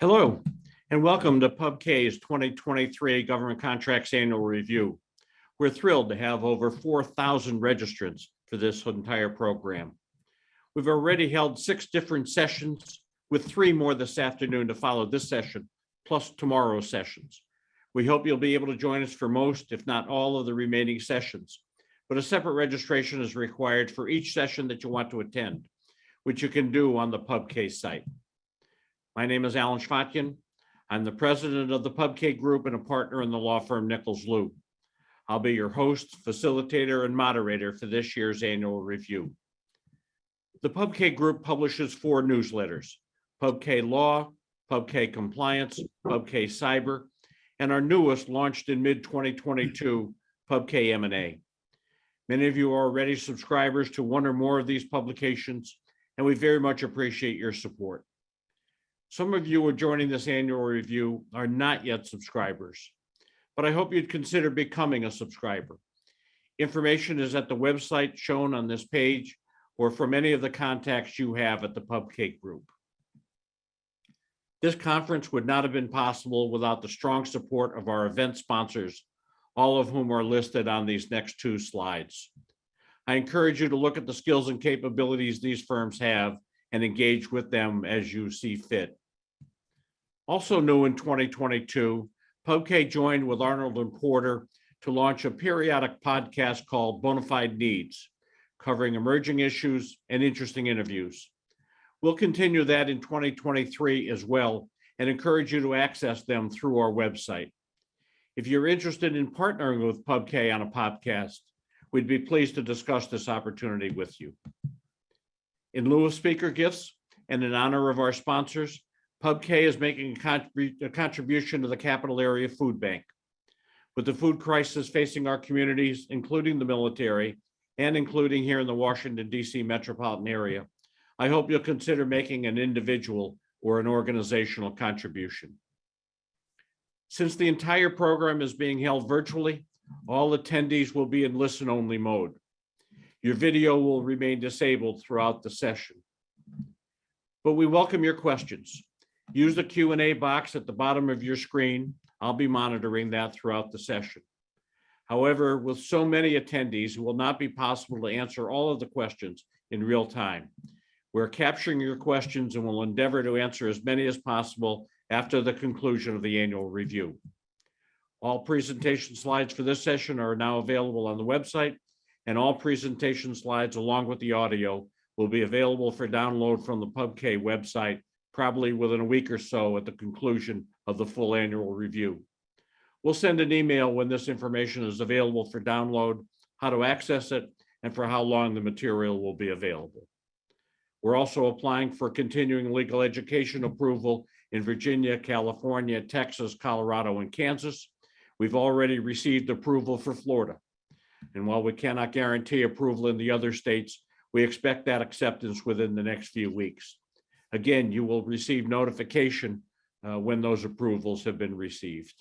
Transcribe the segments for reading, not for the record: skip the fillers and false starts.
Hello, and welcome to PubK's 2023 Government Contracts Annual Review. We're thrilled to have over 4,000 registrants for this entire program. We've already held 6 different sessions, with 3 more this afternoon to follow this session, plus tomorrow's sessions. We hope you'll be able to join us for most, if not all, of the remaining sessions, but a separate registration is required for each session that you want to attend, which you can do on the PubK site. My name is Alan Schwatkin. I'm the president of the PubK Group and a partner in the law firm Nichols Lew. I'll be your host, facilitator, and moderator for this year's annual review. The PubK Group publishes 4 newsletters: PubK Law, PubK Compliance, PubK Cyber, and our newest, launched in mid-2022, PubK M&A. Many of you are already subscribers to one or more of these publications, and we very much appreciate your support. Some of you who are joining this annual review are not yet subscribers, but I hope you'd consider becoming a subscriber. Information is at the website shown on this page or from any of the contacts you have at the PubK Group. This conference would not have been possible without the strong support of our event sponsors, all of whom are listed on these next 2 slides. I encourage you to look at the skills and capabilities these firms have and engage with them as you see fit. Also new in 2022, PubK joined with Arnold and Porter to launch a periodic podcast called Bonafide Needs, covering emerging issues and interesting interviews. We'll continue that in 2023 as well and encourage you to access them through our website. If you're interested in partnering with PubK on a podcast, we'd be pleased to discuss this opportunity with you. In lieu of speaker gifts and in honor of our sponsors, PubK is making a contribution to the Capital Area Food Bank. With the food crisis facing our communities, including the military, and including here in the Washington, D.C. metropolitan area, I hope you'll consider making an individual or an organizational contribution. Since the entire program is being held virtually, all attendees will be in listen-only mode. Your video will remain disabled throughout the session. But we welcome your questions. Use the Q&A box at the bottom of your screen. I'll be monitoring that throughout the session. However, with so many attendees, it will not be possible to answer all of the questions in real time. We're capturing your questions and will endeavor to answer as many as possible after the conclusion of the annual review. All presentation slides for this session are now available on the website, and all presentation slides along with the audio will be available for download from the PubK website probably within a week or so at the conclusion of the full annual review. We'll send an email when this information is available for download, how to access it, and for how long the material will be available. We're also applying for continuing legal education approval in Virginia, California, Texas, Colorado, and Kansas. We've already received approval for Florida. And while we cannot guarantee approval in the other states, we expect that acceptance within the next few weeks. Again, you will receive notification when those approvals have been received.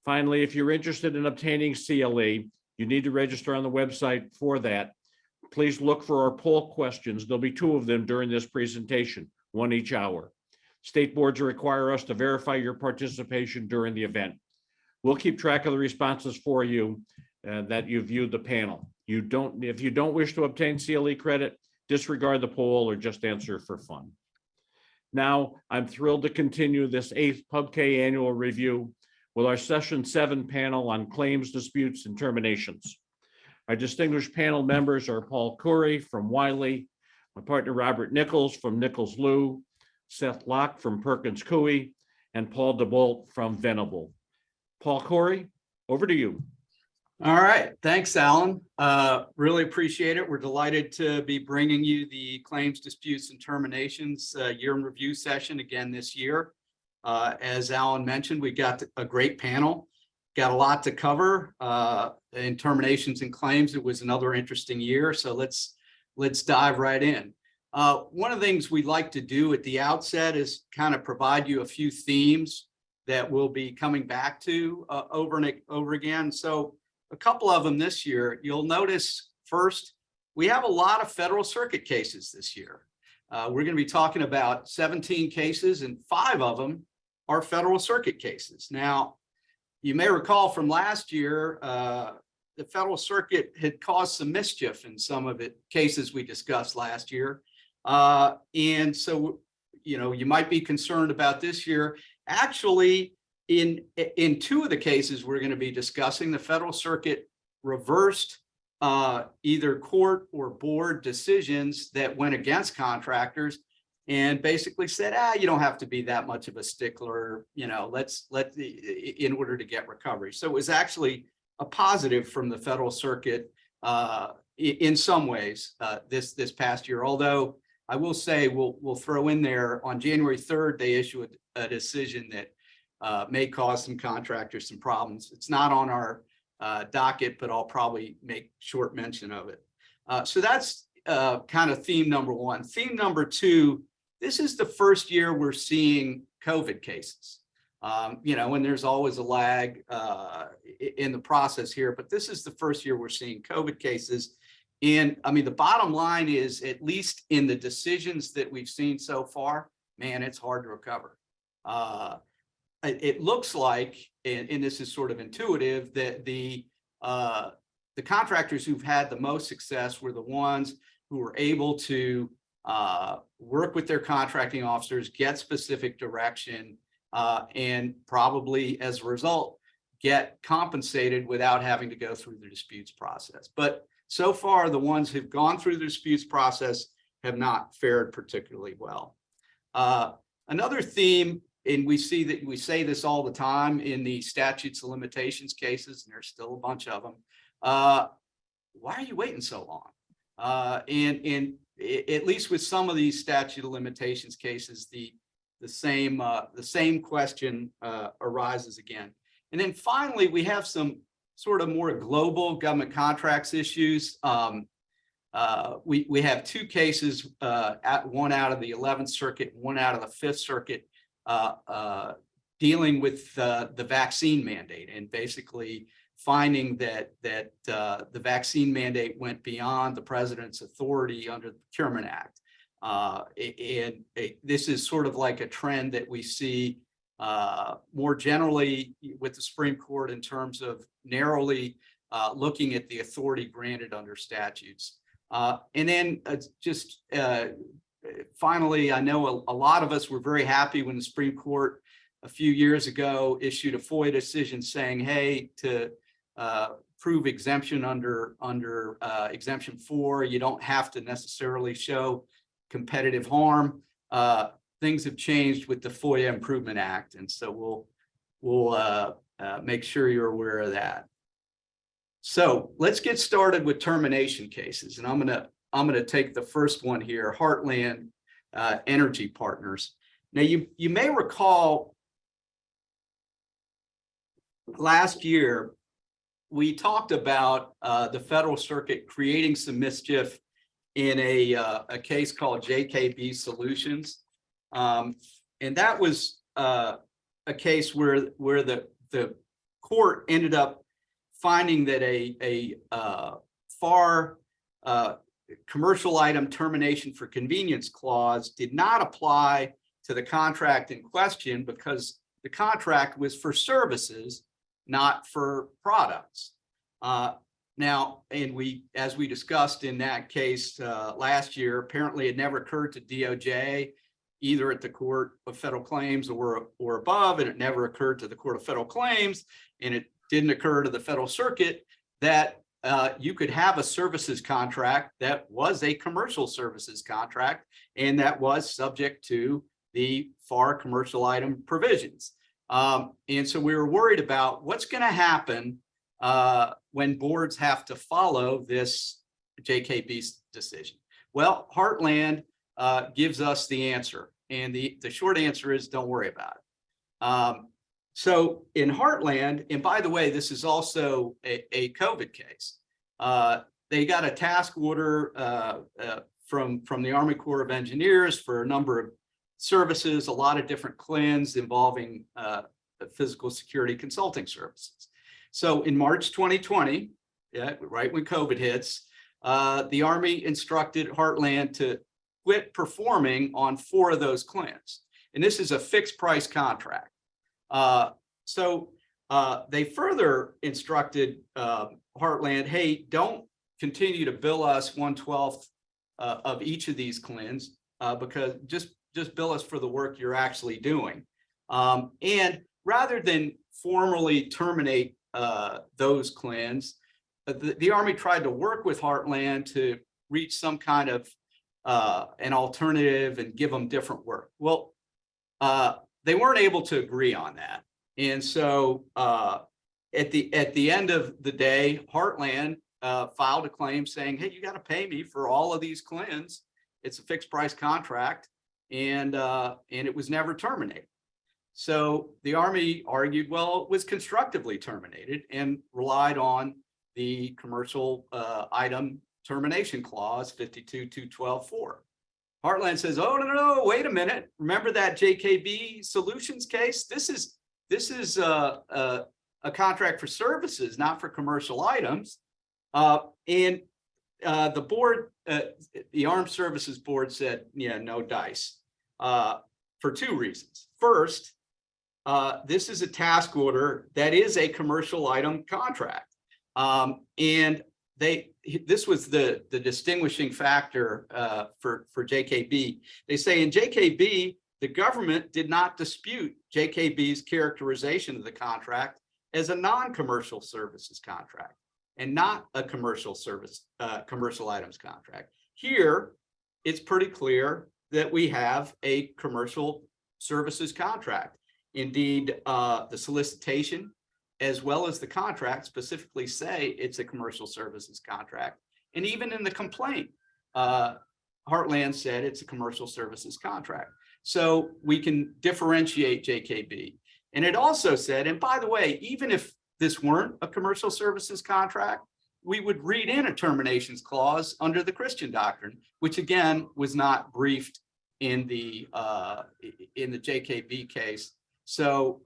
Finally, if you're interested in obtaining CLE, you need to register on the website for that. Please look for our poll questions. There'll be 2 of them during this presentation, 1 each hour. State boards require us to verify your participation during the event. We'll keep track of the responses for you that you viewed the panel. If you don't wish to obtain CLE credit, disregard the poll or just answer for fun. Now, I'm thrilled to continue this 8th PubK annual review with our Session 7 panel on claims, disputes, and terminations. Our distinguished panel members are Paul Curry from Wiley, my partner Robert Nichols from Nichols Lew, Seth Locke from Perkins Coie, and Paul DeBolt from Venable. Paul Curry, over to you. All right, thanks, Alan. Really appreciate it. We're delighted to be bringing you the Claims, Disputes, and Terminations year in review session again this year. As Alan mentioned, we got a great panel, got a lot to cover. In terminations and claims, it was another interesting year, so let's dive right in. One of the things we like to do at the outset is kind of provide you a few themes that we'll be coming back to over and over again. So a couple of them this year. You'll notice first, we have a lot of Federal Circuit cases this year. We're going to be talking about 17 cases, and 5 of them are Federal Circuit cases. Now, you may recall from last year, the Federal Circuit had caused some mischief in some of the cases we discussed last year. And so, you might be concerned about this year. Actually, in 2 of the cases we're going to be discussing, the Federal Circuit reversed either court or board decisions that went against contractors and basically said, you don't have to be that much of a stickler, in order to get recovery. So it was actually a positive from the Federal Circuit in some ways this past year. Although I will say we'll throw in there on January 3rd, they issued a decision that may cause some contractors some problems. It's not on our docket, but I'll probably make short mention of it. So that's kind of theme number 1. Theme number 2, this is the first year we're seeing COVID cases. And there's always a lag in the process here, but this is the first year we're seeing COVID cases. And I mean, the bottom line is, at least in the decisions that we've seen so far, man, it's hard to recover. It looks like, and this is sort of intuitive, that the contractors who've had the most success were the ones who were able to work with their contracting officers, get specific direction, and probably as a result, get compensated without having to go through the disputes process. But so far, the ones who've gone through the disputes process have not fared particularly well. Another theme, and we say this all the time in the statutes of limitations cases, and there's still a bunch of them. Why are you waiting so long? And at least with some of these statute of limitations cases, the same question arises again. And then finally, we have some sort of more global government contracts issues. We have 2 cases, one out of the 11th Circuit, one out of the 5th Circuit, dealing with the vaccine mandate, and basically finding that the vaccine mandate went beyond the president's authority under the Procurement Act. This is sort of like a trend that we see more generally with the Supreme Court in terms of narrowly looking at the authority granted under statutes. And then finally, I know a lot of us were very happy when the Supreme Court a few years ago issued a FOIA decision saying, hey, to prove exemption under Exemption 4, you don't have to necessarily show competitive harm. Things have changed with the FOIA Improvement Act, and so we'll make sure you're aware of that. So let's get started with termination cases, and I'm gonna take the first one here, Heartland Energy Partners. Now, you may recall last year we talked about the Federal Circuit creating some mischief in a case called JKB Solutions, and that was a case where the court ended up finding that a FAR commercial item termination for convenience clause did not apply to the contract in question because the contract was for services, not for products. Now, and as we discussed in that case last year, apparently it never occurred to DOJ, either at the Court of Federal Claims or above, and it never occurred to the Court of Federal Claims, and it didn't occur to the Federal Circuit that you could have a services contract that was a commercial services contract and that was subject to the FAR commercial item provisions. And so we were worried about what's going to happen when boards have to follow this JKB decision. Well, Heartland gives us the answer, and the short answer is don't worry about it. So in Heartland, and by the way, this is also a COVID case. They got a task order from the Army Corps of Engineers for a number of services, a lot of different CLINs involving physical security consulting services. So in March 2020, right when COVID hits, the Army instructed Heartland to quit performing on 4 of those CLINs. And this is a fixed price contract. So they further instructed Heartland, hey, don't continue to bill us 1/12 of each of these CLINs because just bill us for the work you're actually doing. And rather than formally terminate those CLINs, the Army tried to work with Heartland to reach some kind of an alternative and give them different work. Well, they weren't able to agree on that. And so at the end of the day, Heartland filed a claim saying, hey, you got to pay me for all of these CLINs. It's a fixed price contract, and it was never terminated. So the Army argued, well, it was constructively terminated and relied on the commercial item termination clause 52.212.4. Heartland says, oh, no, wait a minute. Remember that JKB Solutions case? This is a contract for services, not for commercial items. And the board, the Armed Services Board said, yeah, no dice, for 2 reasons. First, this is a task order that is a commercial item contract. And this was the distinguishing factor for JKB. They say in JKB, the government did not dispute JKB's characterization of the contract as a non-commercial services contract and not a commercial items contract. Here, it's pretty clear that we have a commercial services contract. Indeed, the solicitation as well as the contract specifically say it's a commercial services contract. And even in the complaint, Heartland said it's a commercial services contract. So we can differentiate JKB. And it also said, and by the way, even if this weren't a commercial services contract, we would read in a terminations clause under the Christian doctrine, which again was not briefed in the JKB case. So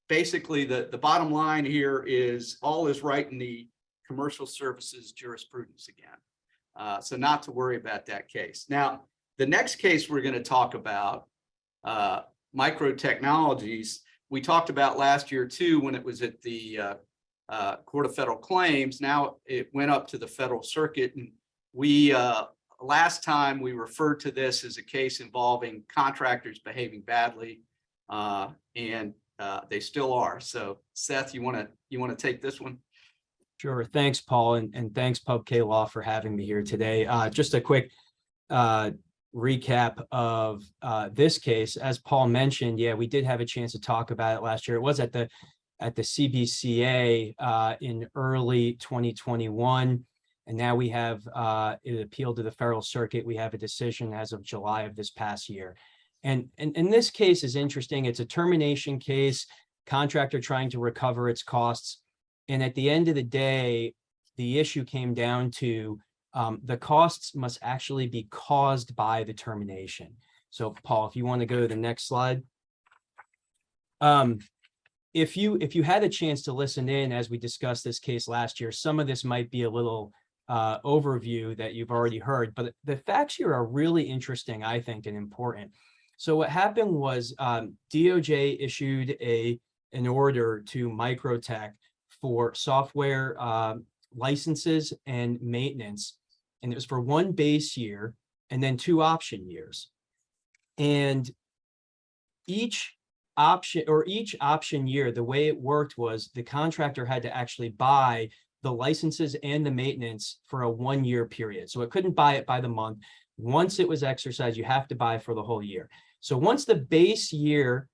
basically, the bottom line here is all is right in the commercial services jurisprudence again. So not to worry about that case. Now, the next case we're going to talk about, Micro Technologies, we talked about last year too when it was at the Court of Federal Claims. Now it went up to the Federal Circuit, and we last time we referred to this as a case involving contractors behaving badly, and they still are. So Seth, you want to take this one? Sure. Thanks, Paul. And thanks, Pub K Law, for having me here today. Just a quick recap of this case. As Paul mentioned, yeah, we did have a chance to talk about it last year. It was at the CBCA in early 2021. And now we have it appealed to the Federal Circuit. We have a decision as of July of this past year. And this case is interesting. It's a termination case, contractor trying to recover its costs. And at the end of the day, the issue came down to the costs must actually be caused by the termination. So Paul, if you want to go to the next slide. If you had a chance to listen in as we discussed this case last year, some of this might be a little overview that you've already heard, but the facts here are really interesting, I think, and important. So what happened was DOJ issued an order to Microtech for software licenses and maintenance, and it was for 1 base year and then 2 option years. And each option year, the way it worked was the contractor had to actually buy the licenses and the maintenance for a 1-year period. So it couldn't buy it by the month. Once it was exercised, you have to buy for the whole year. So once the base year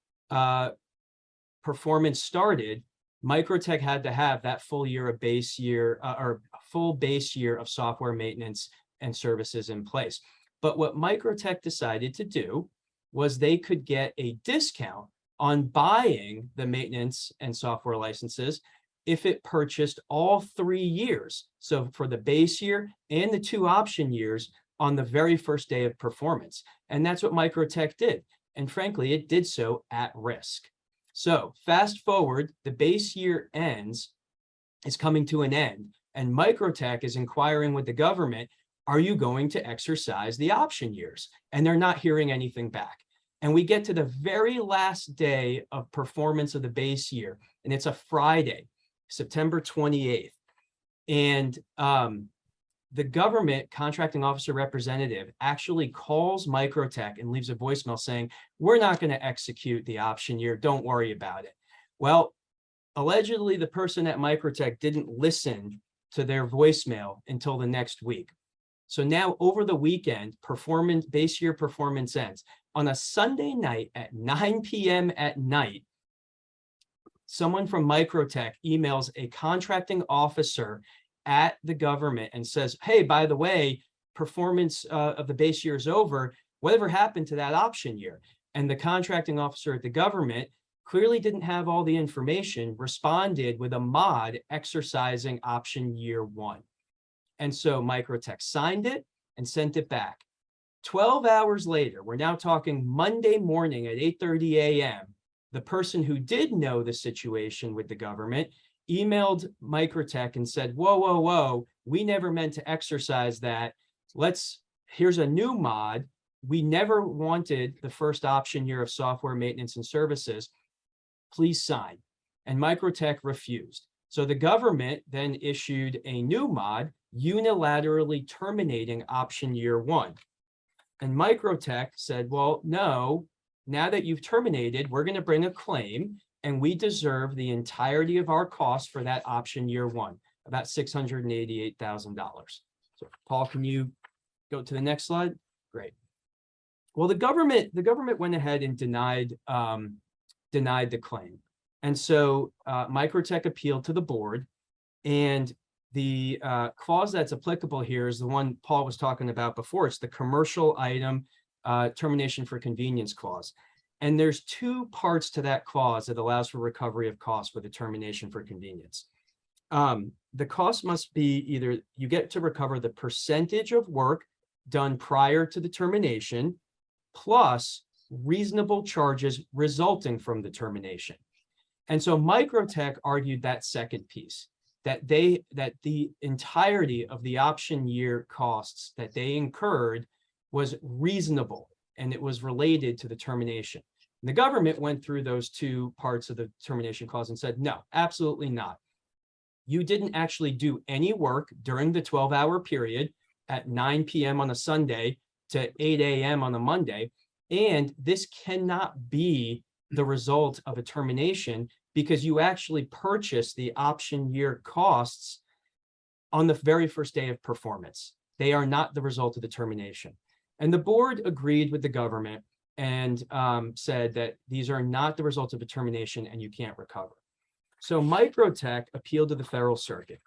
performance started, Microtech had to have that full year of base year or full base year of software maintenance and services in place. But what Microtech decided to do was they could get a discount on buying the maintenance and software licenses if it purchased all 3 years. So for the base year and the 2 option years on the very first day of performance. And that's what Microtech did. And frankly, it did so at risk. So fast forward, the base year is coming to an end, and Microtech is inquiring with the government, are you going to exercise the option years? And they're not hearing anything back. And we get to the very last day of performance of the base year, and it's a Friday, September 28th. And the government contracting officer representative actually calls Microtech and leaves a voicemail saying, we're not going to execute the option year. Don't worry about it. Well, allegedly, the person at Microtech didn't listen to their voicemail until the next week. So now over the weekend, base year performance ends. On a Sunday night at 9 p.m. at night, someone from Microtech emails a contracting officer at the government and says, hey, by the way, performance of the base year is over. Whatever happened to that option year? And the contracting officer at the government clearly didn't have all the information, responded with a mod exercising option year 1. And so Microtech signed it and sent it back. 12 hours later, we're now talking Monday morning at 8:30 a.m., the person who did know the situation with the government emailed Microtech and said, whoa, whoa, whoa, we never meant to exercise that. Here's a new mod. We never wanted the first option year of software maintenance and services. Please sign. And Microtech refused. So the government then issued a new mod unilaterally terminating option year 1. And Microtech said, well, no, now that you've terminated, we're going to bring a claim and we deserve the entirety of our costs for that option year 1, about $688,000. So Paul, can you go to the next slide? Great. Well, the government went ahead and denied the claim. And so Microtech appealed to the board, and the clause that's applicable here is the one Paul was talking about before. It's the commercial item termination for convenience clause. And there's 2 parts to that clause that allows for recovery of costs with a termination for convenience. The cost must be either you get to recover the percentage of work done prior to the termination plus reasonable charges resulting from the termination. And so Microtech argued that second piece, that the entirety of the option year costs that they incurred was reasonable and it was related to the termination. And the government went through those 2 parts of the termination clause and said, no, absolutely not. You didn't actually do any work during the 12-hour period at 9 p.m. on a Sunday to 8 a.m. on a Monday. And this cannot be the result of a termination because you actually purchased the option year costs on the very first day of performance. They are not the result of the termination. And the board agreed with the government and said that these are not the result of a termination and you can't recover. So Microtech appealed to the Federal Circuit.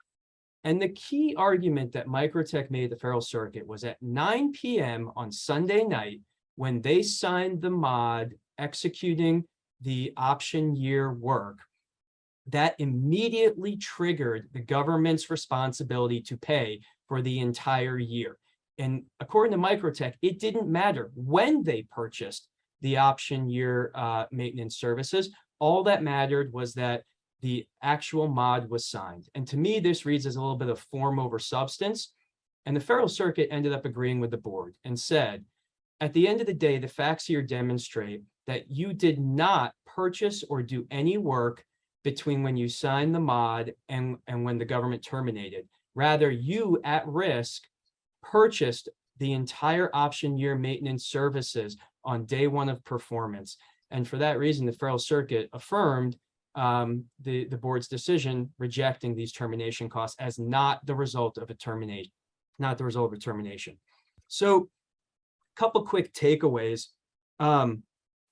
And the key argument that Microtech made at the Federal Circuit was at 9 p.m. on Sunday night, when they signed the mod executing the option year work, that immediately triggered the government's responsibility to pay for the entire year. And according to Microtech, it didn't matter when they purchased the option year maintenance services. All that mattered was that the actual mod was signed. And to me, this reads as a little bit of form over substance. And the Federal Circuit ended up agreeing with the board and said, at the end of the day, the facts here demonstrate that you did not purchase or do any work between when you signed the mod and when the government terminated. Rather, you at risk purchased the entire option year maintenance services on day 1 of performance. And for that reason, the Federal Circuit affirmed the board's decision rejecting these termination costs as not the result of a termination, So a couple quick takeaways.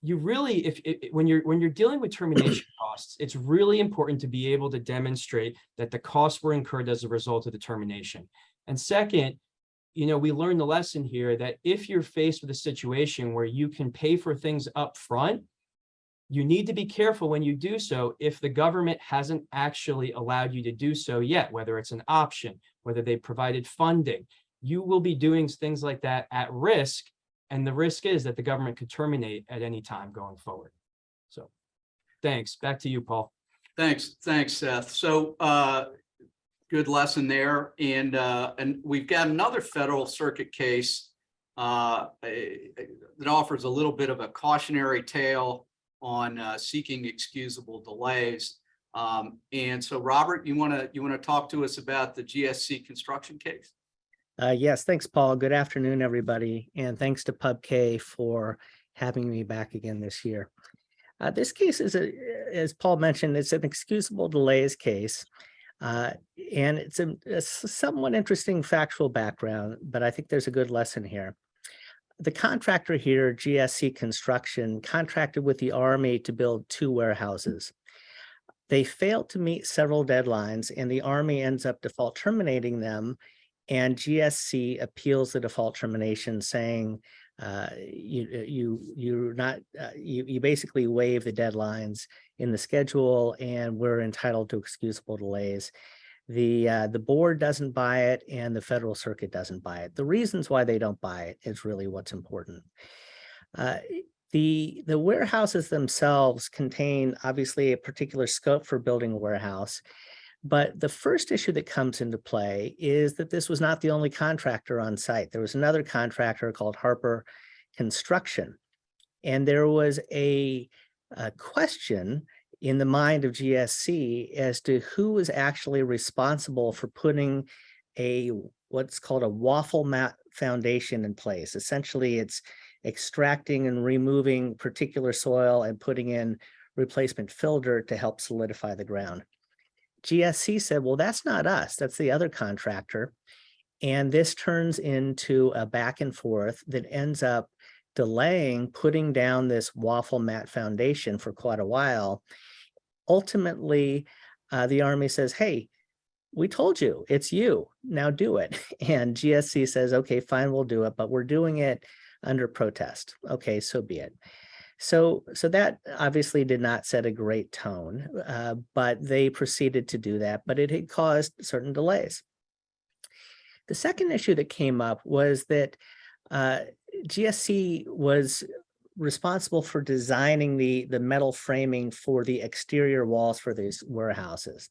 You really, when you're dealing with termination costs, it's really important to be able to demonstrate that the costs were incurred as a result of the termination. And second, we learned the lesson here that if you're faced with a situation where you can pay for things up front, you need to be careful when you do so if the government hasn't actually allowed you to do so yet, whether it's an option, whether they provided funding. You will be doing things like that at risk, and the risk is that the government could terminate at any time going forward. So thanks. Back to you, Paul. Thanks, Seth. So good lesson there. And we've got another federal circuit case that offers a little bit of a cautionary tale on seeking excusable delays. And so, Robert, you want to talk to us about the GSC construction case? Yes, thanks, Paul. Good afternoon, everybody. And thanks to PubK for having me back again this year. This case is, as Paul mentioned, it's an excusable delays case. And it's a somewhat interesting factual background, but I think there's a good lesson here. The contractor here, GSC Construction, contracted with the Army to build 2 warehouses. They failed to meet several deadlines, and the Army ends up default terminating them, and GSC appeals the default termination, saying you basically waive the deadlines in the schedule, and we're entitled to excusable delays. The board doesn't buy it, and the Federal Circuit doesn't buy it. The reasons why they don't buy it is really what's important. The warehouses themselves contain obviously a particular scope for building a warehouse. But the first issue that comes into play is that this was not the only contractor on site. There was another contractor called Harper Construction. And there was a question in the mind of GSC as to who was actually responsible for putting what's called a waffle mat foundation in place. Essentially, it's extracting and removing particular soil and putting in replacement fill dirt to help solidify the ground. GSC said, well, that's not us, that's the other contractor. And this turns into a back and forth that ends up delaying putting down this waffle mat foundation for quite a while. Ultimately, the Army says, hey, we told you, it's you, now do it. And GSC says, okay, fine, we'll do it, but we're doing it under protest. Okay, so be it. So that obviously did not set a great tone, but they proceeded to do that, but it had caused certain delays. The second issue that came up was that GSC was responsible for designing the metal framing for the exterior walls for these warehouses.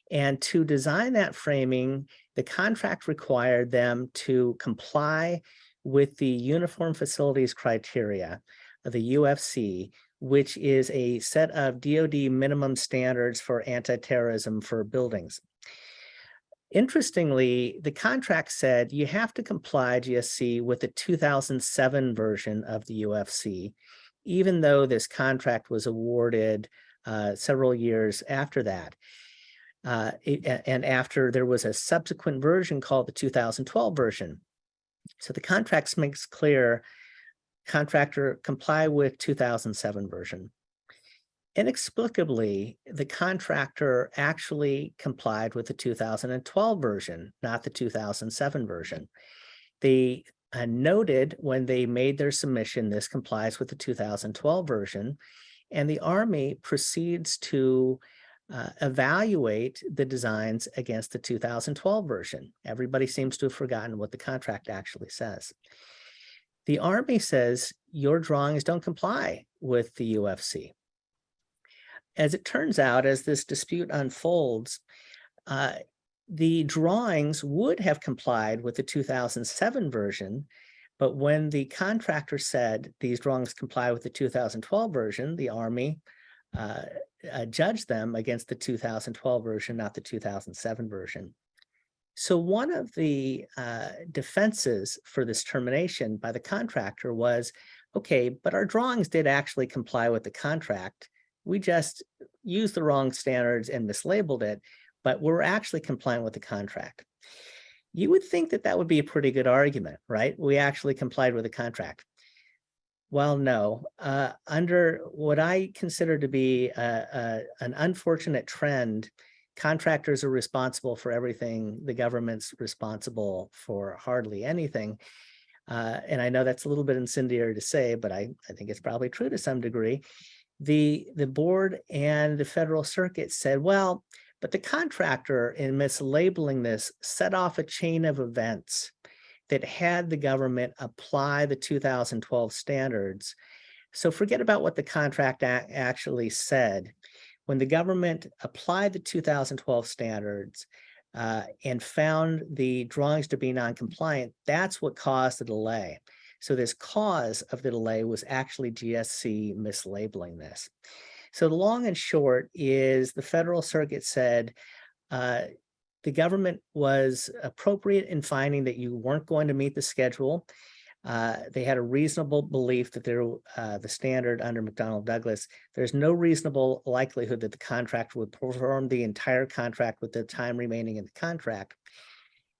And to design that framing, the contract required them to comply with the Uniform Facilities Criteria, the UFC, which is a set of DoD minimum standards for anti-terrorism for buildings. Interestingly, the contract said you have to comply, GSC, with the 2007 version of the UFC, even though this contract was awarded several years after that. And after there was a subsequent version called the 2012 version. So the contract makes clear, contractor comply with 2007 version. Inexplicably, the contractor actually complied with the 2012 version, not the 2007 version. They noted when they made their submission, this complies with the 2012 version, and the Army proceeds to evaluate the designs against the 2012 version. Everybody seems to have forgotten what the contract actually says. The Army says your drawings don't comply with the UFC. As it turns out, as this dispute unfolds, the drawings would have complied with the 2007 version, but when the contractor said these drawings comply with the 2012 version, the Army judged them against the 2012 version, not the 2007 version. So one of the defenses for this termination by the contractor was, okay, but our drawings did actually comply with the contract. We just used the wrong standards and mislabeled it, but we're actually compliant with the contract. You would think that that would be a pretty good argument, right? We actually complied with the contract. Well, no. Under what I consider to be an unfortunate trend, contractors are responsible for everything. The government's responsible for hardly anything. And I know that's a little bit incendiary to say, but I think it's probably true to some degree. The board and the Federal Circuit said, well, but the contractor, in mislabeling this, set off a chain of events that had the government apply the 2012 standards. So forget about what the contract actually said. When the government applied the 2012 standards, and found the drawings to be non-compliant, that's what caused the delay. So this cause of the delay was actually GSC mislabeling this. So the long and short is the Federal Circuit said the government was appropriate in finding that you weren't going to meet the schedule. They had a reasonable belief that the standard under McDonnell Douglas, there's no reasonable likelihood that the contractor would perform the entire contract with the time remaining in the contract.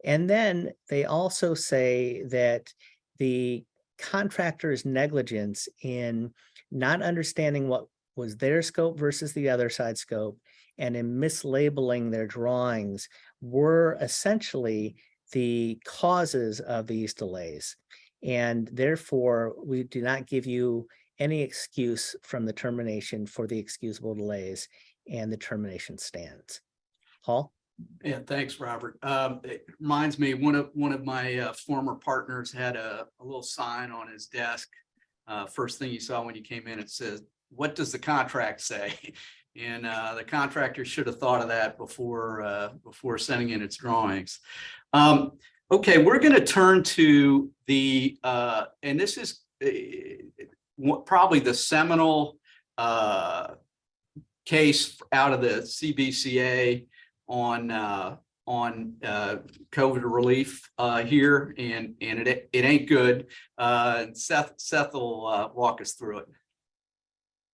And then they also say that the contractor's negligence in not understanding what was their scope versus the other side's scope and in mislabeling their drawings were essentially the causes of these delays. And therefore, we do not give you any excuse from the termination for the excusable delays, and the termination stands. Paul? Yeah, thanks, Robert. It reminds me, one of my former partners had a little sign on his desk. First thing you saw when you came in, it says, "What does the contract say?" And the contractor should have thought of that before sending in its drawings. Okay, we're going to turn to the, and this is probably the seminal case out of the CBCA on COVID relief here, and it ain't good. Seth will walk us through it.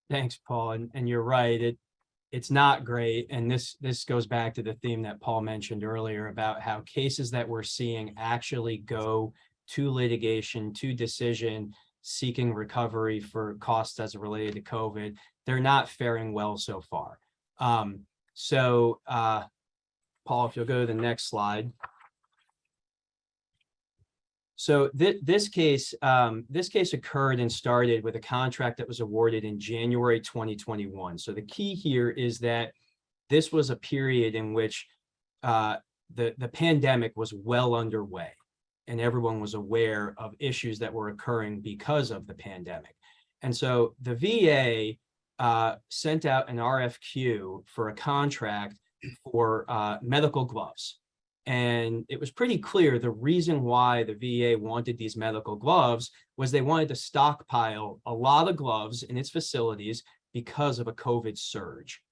Thanks, Paul. And you're right. It's not great. And this goes back to the theme that Paul mentioned earlier about how cases that we're seeing actually go to litigation, to decision, seeking recovery for costs as related to COVID. They're not faring well so far. Paul, if you'll go to the next slide. So this case occurred and started with a contract that was awarded in January 2021. So the key here is that this was a period in which the pandemic was well underway, and everyone was aware of issues that were occurring because of the pandemic. And so the VA sent out an RFQ for a contract for medical gloves. And it was pretty clear the reason why the VA wanted these medical gloves was they wanted to stockpile a lot of gloves in its facilities because of a COVID surge.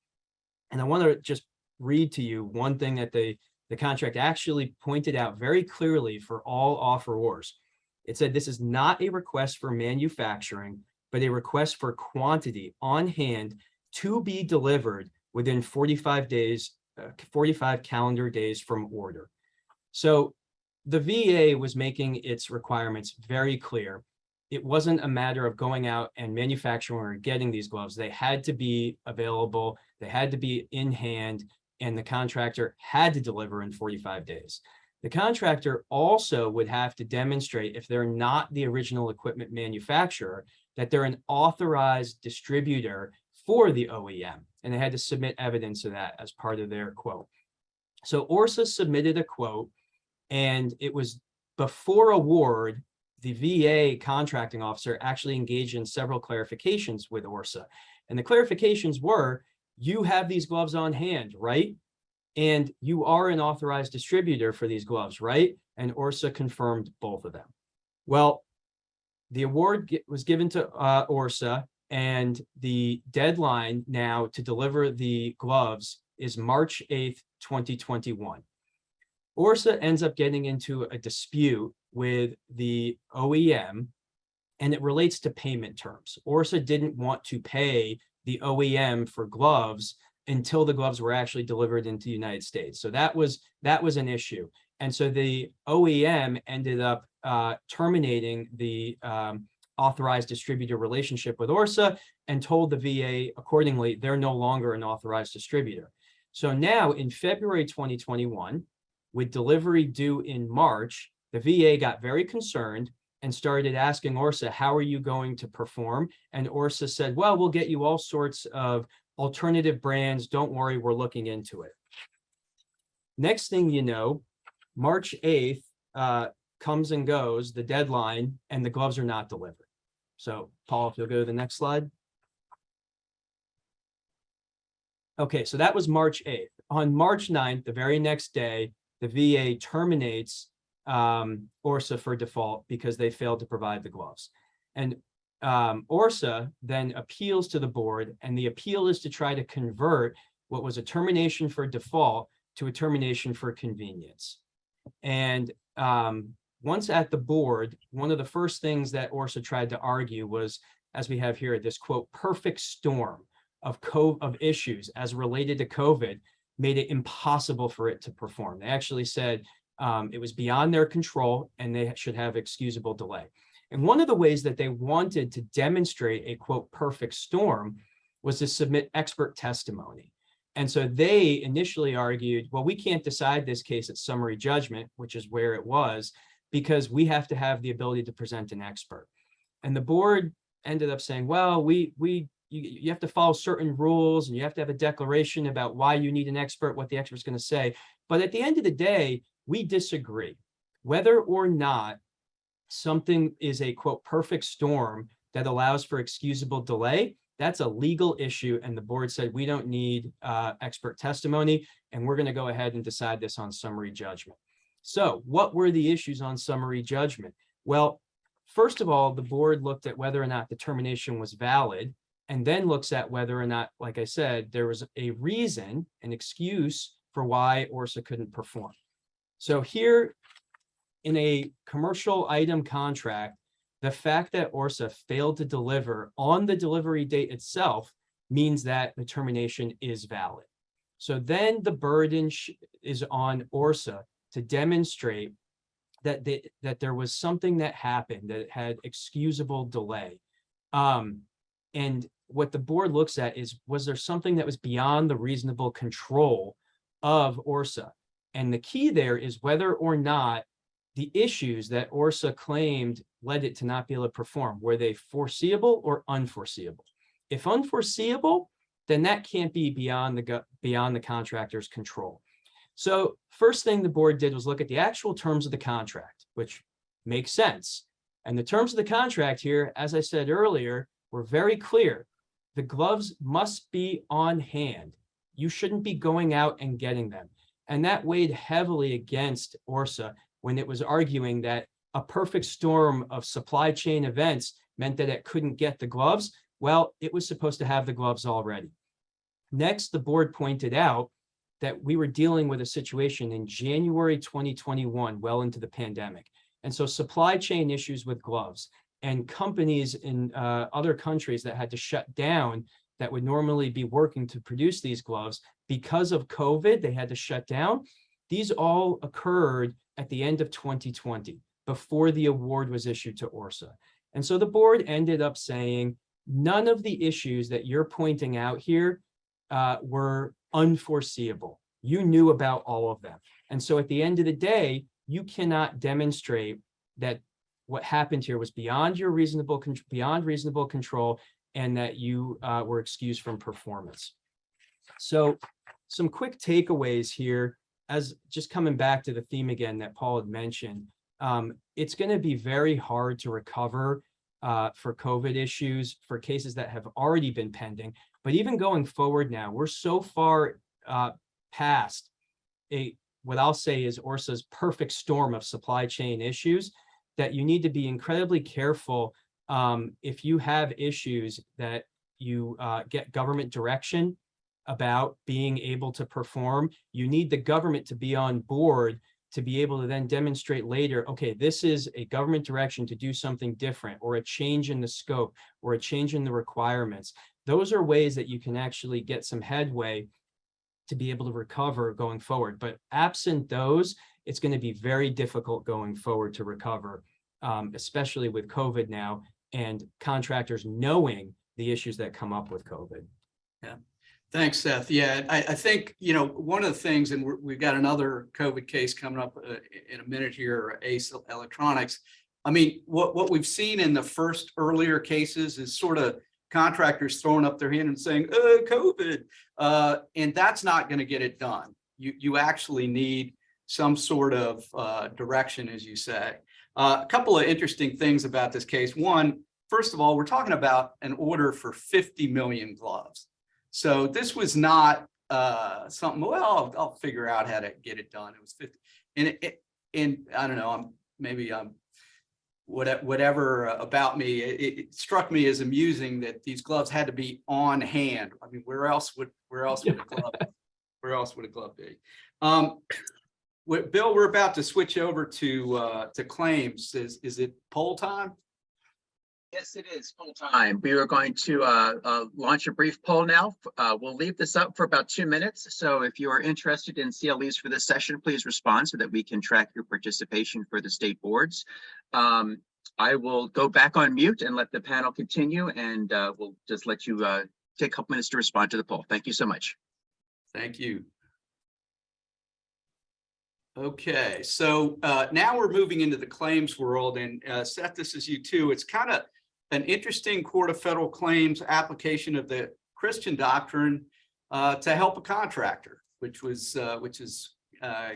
And I want to just read to you one thing that the contract actually pointed out very clearly for all offerors. It said, this is not a request for manufacturing, but a request for quantity on hand to be delivered within 45 days, 45 calendar days from order. So the VA was making its requirements very clear. It wasn't a matter of going out and manufacturing or getting these gloves. They had to be available. They had to be in hand, and the contractor had to deliver in 45 days. The contractor also would have to demonstrate, if they're not the original equipment manufacturer, that they're an authorized distributor for the OEM, and they had to submit evidence of that as part of their quote. So ORSA submitted a quote, and it was before award, the VA contracting officer actually engaged in several clarifications with ORSA. And the clarifications were, you have these gloves on hand, right? And you are an authorized distributor for these gloves, right? And ORSA confirmed both of them. Well, the award was given to ORSA, and the deadline now to deliver the gloves is March 8th, 2021. ORSA ends up getting into a dispute with the OEM, and it relates to payment terms. ORSA didn't want to pay the OEM for gloves until the gloves were actually delivered into the United States. So that was an issue. And so the OEM ended up terminating the authorized distributor relationship with ORSA and told the VA accordingly, they're no longer an authorized distributor. So now in February 2021, with delivery due in March, the VA got very concerned and started asking ORSA, how are you going to perform? And ORSA said, well, we'll get you all sorts of alternative brands. Don't worry, we're looking into it. Next thing you know, March 8th comes and goes, the deadline, and the gloves are not delivered. So Paul, if you'll go to the next slide. Okay, so that was March 8th. On March 9th, the very next day, the VA terminates ORSA for default because they failed to provide the gloves. And ORSA then appeals to the board, and the appeal is to try to convert what was a termination for default to a termination for convenience. And once at the board, one of the first things that ORSA tried to argue was, as we have here, this quote, perfect storm of issues as related to COVID made it impossible for it to perform. They actually said it was beyond their control and they should have excusable delay. And one of the ways that they wanted to demonstrate a quote, perfect storm was to submit expert testimony. And so they initially argued, well, we can't decide this case at summary judgment, which is where it was, because we have to have the ability to present an expert. And the board ended up saying, well, you have to follow certain rules and you have to have a declaration about why you need an expert, what the expert's going to say. But at the end of the day, we disagree. Whether or not something is a quote, perfect storm that allows for excusable delay, that's a legal issue. And the board said, we don't need expert testimony, and we're going to go ahead and decide this on summary judgment. So what were the issues on summary judgment? Well, first of all, the board looked at whether or not the termination was valid, and then looks at whether or not, like I said, there was a reason, an excuse for why ORSA couldn't perform. So here in a commercial item contract, the fact that ORSA failed to deliver on the delivery date itself means that the termination is valid. So then the burden is on ORSA to demonstrate that there was something that happened, that it had excusable delay. And what the board looks at is, was there something that was beyond the reasonable control of ORSA? And the key there is whether or not the issues that ORSA claimed led it to not be able to perform, were they foreseeable or unforeseeable? If unforeseeable, then that can't be beyond the contractor's control. So first thing the board did was look at the actual terms of the contract, which makes sense. And the terms of the contract here, as I said earlier, were very clear. The gloves must be on hand. You shouldn't be going out and getting them. And that weighed heavily against ORSA when it was arguing that a perfect storm of supply chain events meant that it couldn't get the gloves. Well, it was supposed to have the gloves already. Next, the board pointed out that we were dealing with a situation in January 2021, well into the pandemic. And so supply chain issues with gloves, and companies in other countries that had to shut down that would normally be working to produce these gloves, because of COVID, they had to shut down. These all occurred at the end of 2020, before the award was issued to ORSA. And so the board ended up saying, none of the issues that you're pointing out here were unforeseeable. You knew about all of them. And so at the end of the day, you cannot demonstrate that what happened here was beyond reasonable control, and that you were excused from performance. So some quick takeaways here, as just coming back to the theme again that Paul had mentioned, it's going to be very hard to recover for COVID issues for cases that have already been pending. But even going forward now, we're so far past what I'll say is ORSA's perfect storm of supply chain issues, that you need to be incredibly careful if you have issues that you get government direction about being able to perform. You need the government to be on board to be able to then demonstrate later, okay, this is a government direction to do something different, or a change in the scope, or a change in the requirements. Those are ways that you can actually get some headway to be able to recover going forward. But absent those, it's going to be very difficult going forward to recover, especially with COVID now and contractors knowing the issues that come up with COVID. Yeah. Thanks, Seth. Yeah, I think, one of the things, and we've got another COVID case coming up in a minute here, Ace Electronics. I mean, what we've seen in the first earlier cases is sort of contractors throwing up their hand and saying, COVID, and that's not going to get it done. You actually need some sort of direction, as you say. A couple of interesting things about this case. One, first of all, we're talking about an order for 50 million gloves. So this was not something, well, I'll figure out how to get it done. It was 50, and I don't know, whatever about me, it struck me as amusing that these gloves had to be on hand. I mean, where else would a glove be? Bill, we're about to switch over to claims. Is it poll time? Yes, it is full time. We are going to launch a brief poll now. We'll leave this up for about 2 minutes. So if you are interested in CLEs for this session, please respond so that we can track your participation for the state boards. I will go back on mute and let the panel continue, and we'll just let you take a couple minutes to respond to the poll. Thank you so much. Thank you. Okay, so now we're moving into the claims world, and Seth, this is you too. It's kind of an interesting Court of Federal Claims application of the Christian doctrine to help a contractor, which is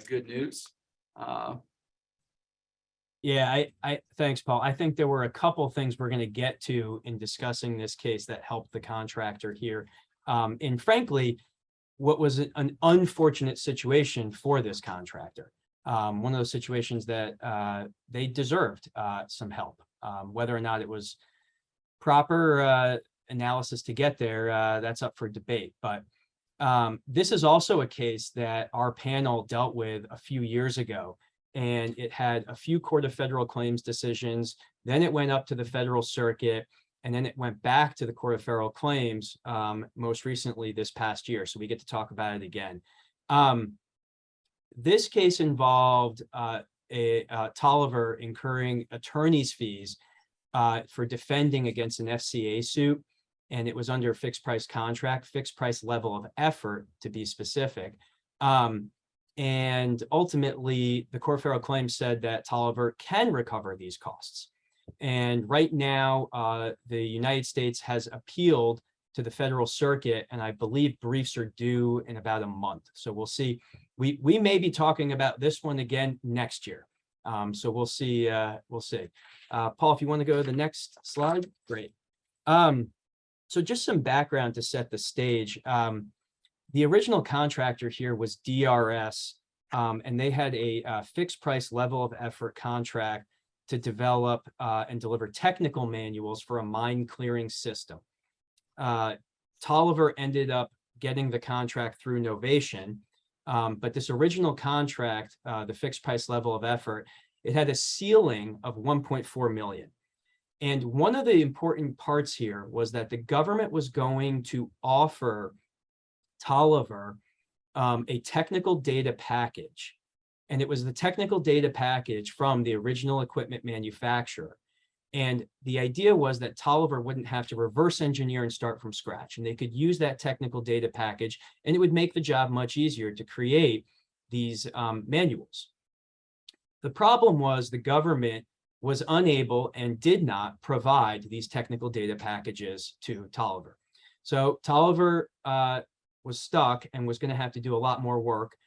good news. Yeah, I thanks, Paul. I think there were a couple of things we're going to get to in discussing this case that helped the contractor here. And frankly, what was an unfortunate situation for this contractor. One of those situations that they deserved some help. Whether or not it was proper analysis to get there, that's up for debate. But this is also a case that our panel dealt with a few years ago, and it had a few Court of Federal Claims decisions. Then it went up to the Federal Circuit, and then it went back to the Court of Federal Claims most recently this past year. So we get to talk about it again. This case involved Tolliver incurring attorney's fees for defending against an FCA suit, and it was under a fixed price contract, fixed price level of effort to be specific. And ultimately, the Court of Federal Claims said that Tolliver can recover these costs. And right now, the United States has appealed to the Federal Circuit, and I believe briefs are due in about a month. So we'll see. We may be talking about this one again next year. So we'll see. We'll see. Paul, if you want to go to the next slide, great. So just some background to set the stage. The original contractor here was DRS, and they had a fixed price level of effort contract to develop and deliver technical manuals for a mine clearing system. Tolliver ended up getting the contract through Novation, but this original contract, the fixed price level of effort, it had a ceiling of 1.4 million. And one of the important parts here was that the government was going to offer Tolliver a technical data package. And it was the technical data package from the original equipment manufacturer. And the idea was that Tolliver wouldn't have to reverse engineer and start from scratch. And they could use that technical data package, and it would make the job much easier to create these manuals. The problem was the government was unable and did not provide these technical data packages to Tolliver. So Tolliver was stuck and was going to have to do a lot more work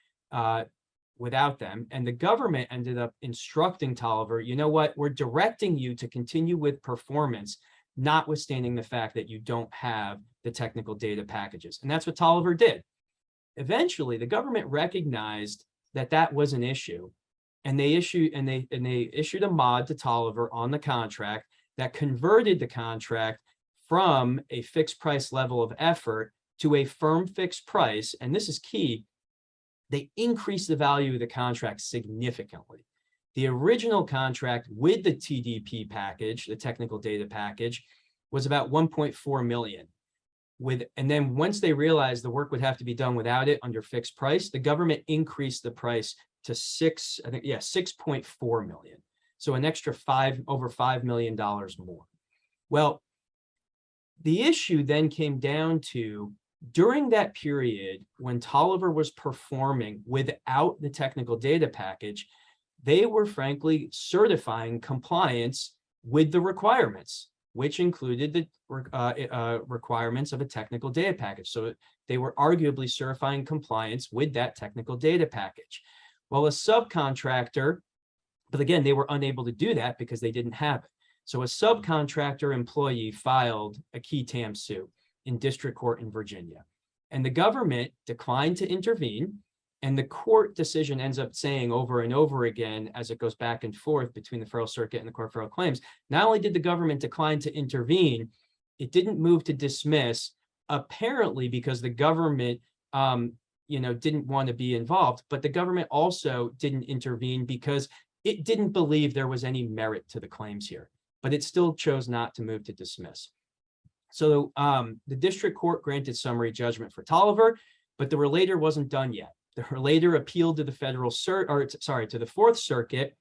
without them. And the government ended up instructing Tolliver, you know what, we're directing you to continue with performance, notwithstanding the fact that you don't have the technical data packages. And that's what Tolliver did. Eventually, the government recognized that that was an issue, and they issued a mod to Tolliver on the contract that converted the contract from a fixed price level of effort to a firm fixed price. And this is key. They increased the value of the contract significantly. The original contract with the TDP package, the technical data package, was about 1.4 million. And then once they realized the work would have to be done without it under fixed price, the government increased the price to 6.4 million. So an extra over $5 million more. Well, the issue then came down to, during that period when Tolliver was performing without the technical data package, they were frankly certifying compliance with the requirements, which included the requirements of a technical data package. So they were arguably certifying compliance with that technical data package. Well, a subcontractor, but again, they were unable to do that because they didn't have it. So a subcontractor employee filed a qui tam suit in district court in Virginia. And the government declined to intervene. And the court decision ends up saying over and over again, as it goes back and forth between the Federal Circuit and the Court of Federal Claims, not only did the government decline to intervene, it didn't move to dismiss, apparently because the government, didn't want to be involved, but the government also didn't intervene because it didn't believe there was any merit to the claims here, but it still chose not to move to dismiss. So the district court granted summary judgment for Tolliver, but the relator wasn't done yet. The relator appealed to the to the Fourth Circuit,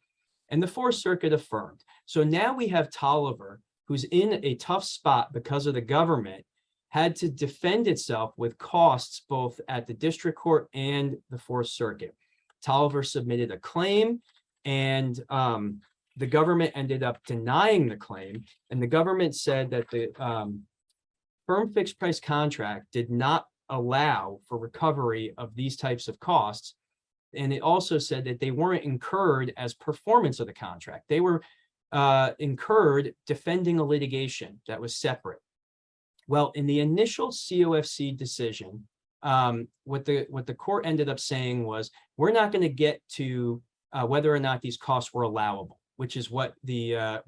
and the Fourth Circuit affirmed. So now we have Tolliver, who's in a tough spot because of the government, had to defend itself with costs both at the district court and the Fourth Circuit. Tolliver submitted a claim, and the government ended up denying the claim. And the government said that the firm fixed price contract did not allow for recovery of these types of costs. And it also said that they weren't incurred as performance of the contract. They were incurred defending a litigation that was separate. Well, in the initial COFC decision, what the court ended up saying was, we're not going to get to whether or not these costs were allowable, which is what the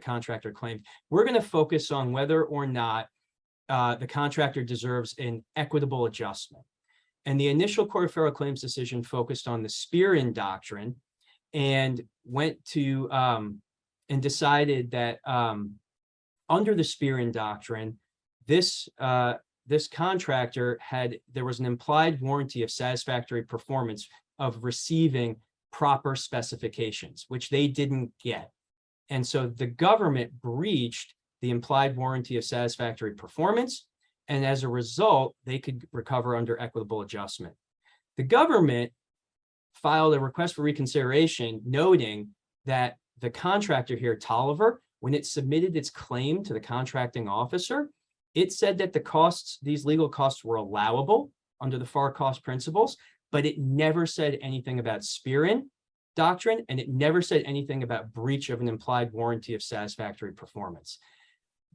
contractor claimed. We're going to focus on whether or not the contractor deserves an equitable adjustment. And the initial Court of Federal Claims decision focused on the Spear-In doctrine and went to and decided that under the Spear-In doctrine, this contractor there was an implied warranty of satisfactory performance of receiving proper specifications, which they didn't get. And so the government breached the implied warranty of satisfactory performance, and as a result, they could recover under equitable adjustment. The government filed a request for reconsideration, noting that the contractor here, Tolliver, when it submitted its claim to the contracting officer, it said that these legal costs were allowable under the FAR cost principles, but it never said anything about Spear-In doctrine, and it never said anything about breach of an implied warranty of satisfactory performance.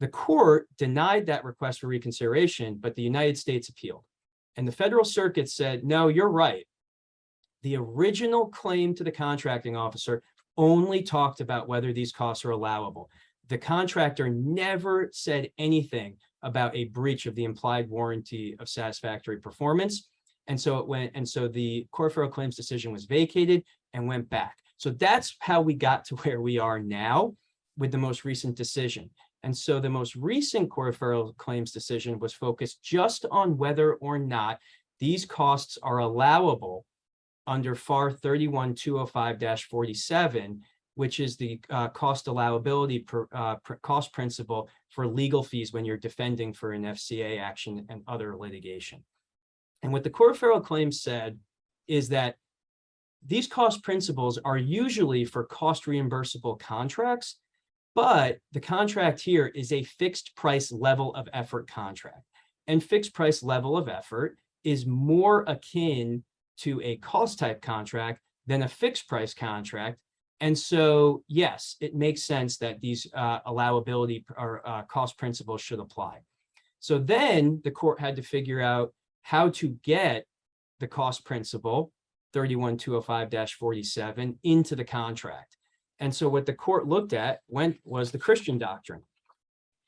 The court denied that request for reconsideration, but the United States appealed. And the Federal Circuit said, no, you're right. The original claim to the contracting officer only talked about whether these costs are allowable. The contractor never said anything about a breach of the implied warranty of satisfactory performance. And so the Court of Federal Claims decision was vacated and went back. So that's how we got to where we are now with the most recent decision. And so the most recent Court of Federal Claims decision was focused just on whether or not these costs are allowable under FAR 31205-47, which is the cost allowability cost principle for legal fees when you're defending for an FCA action and other litigation. And what the Court of Federal Claims said is that these cost principles are usually for cost reimbursable contracts, but the contract here is a fixed price level of effort contract. And fixed price level of effort is more akin to a cost type contract than a fixed price contract. And so, yes, it makes sense that these allowability or cost principles should apply. So then the court had to figure out how to get the cost principle 31205-47 into the contract. And so what the court looked at was the Christian doctrine.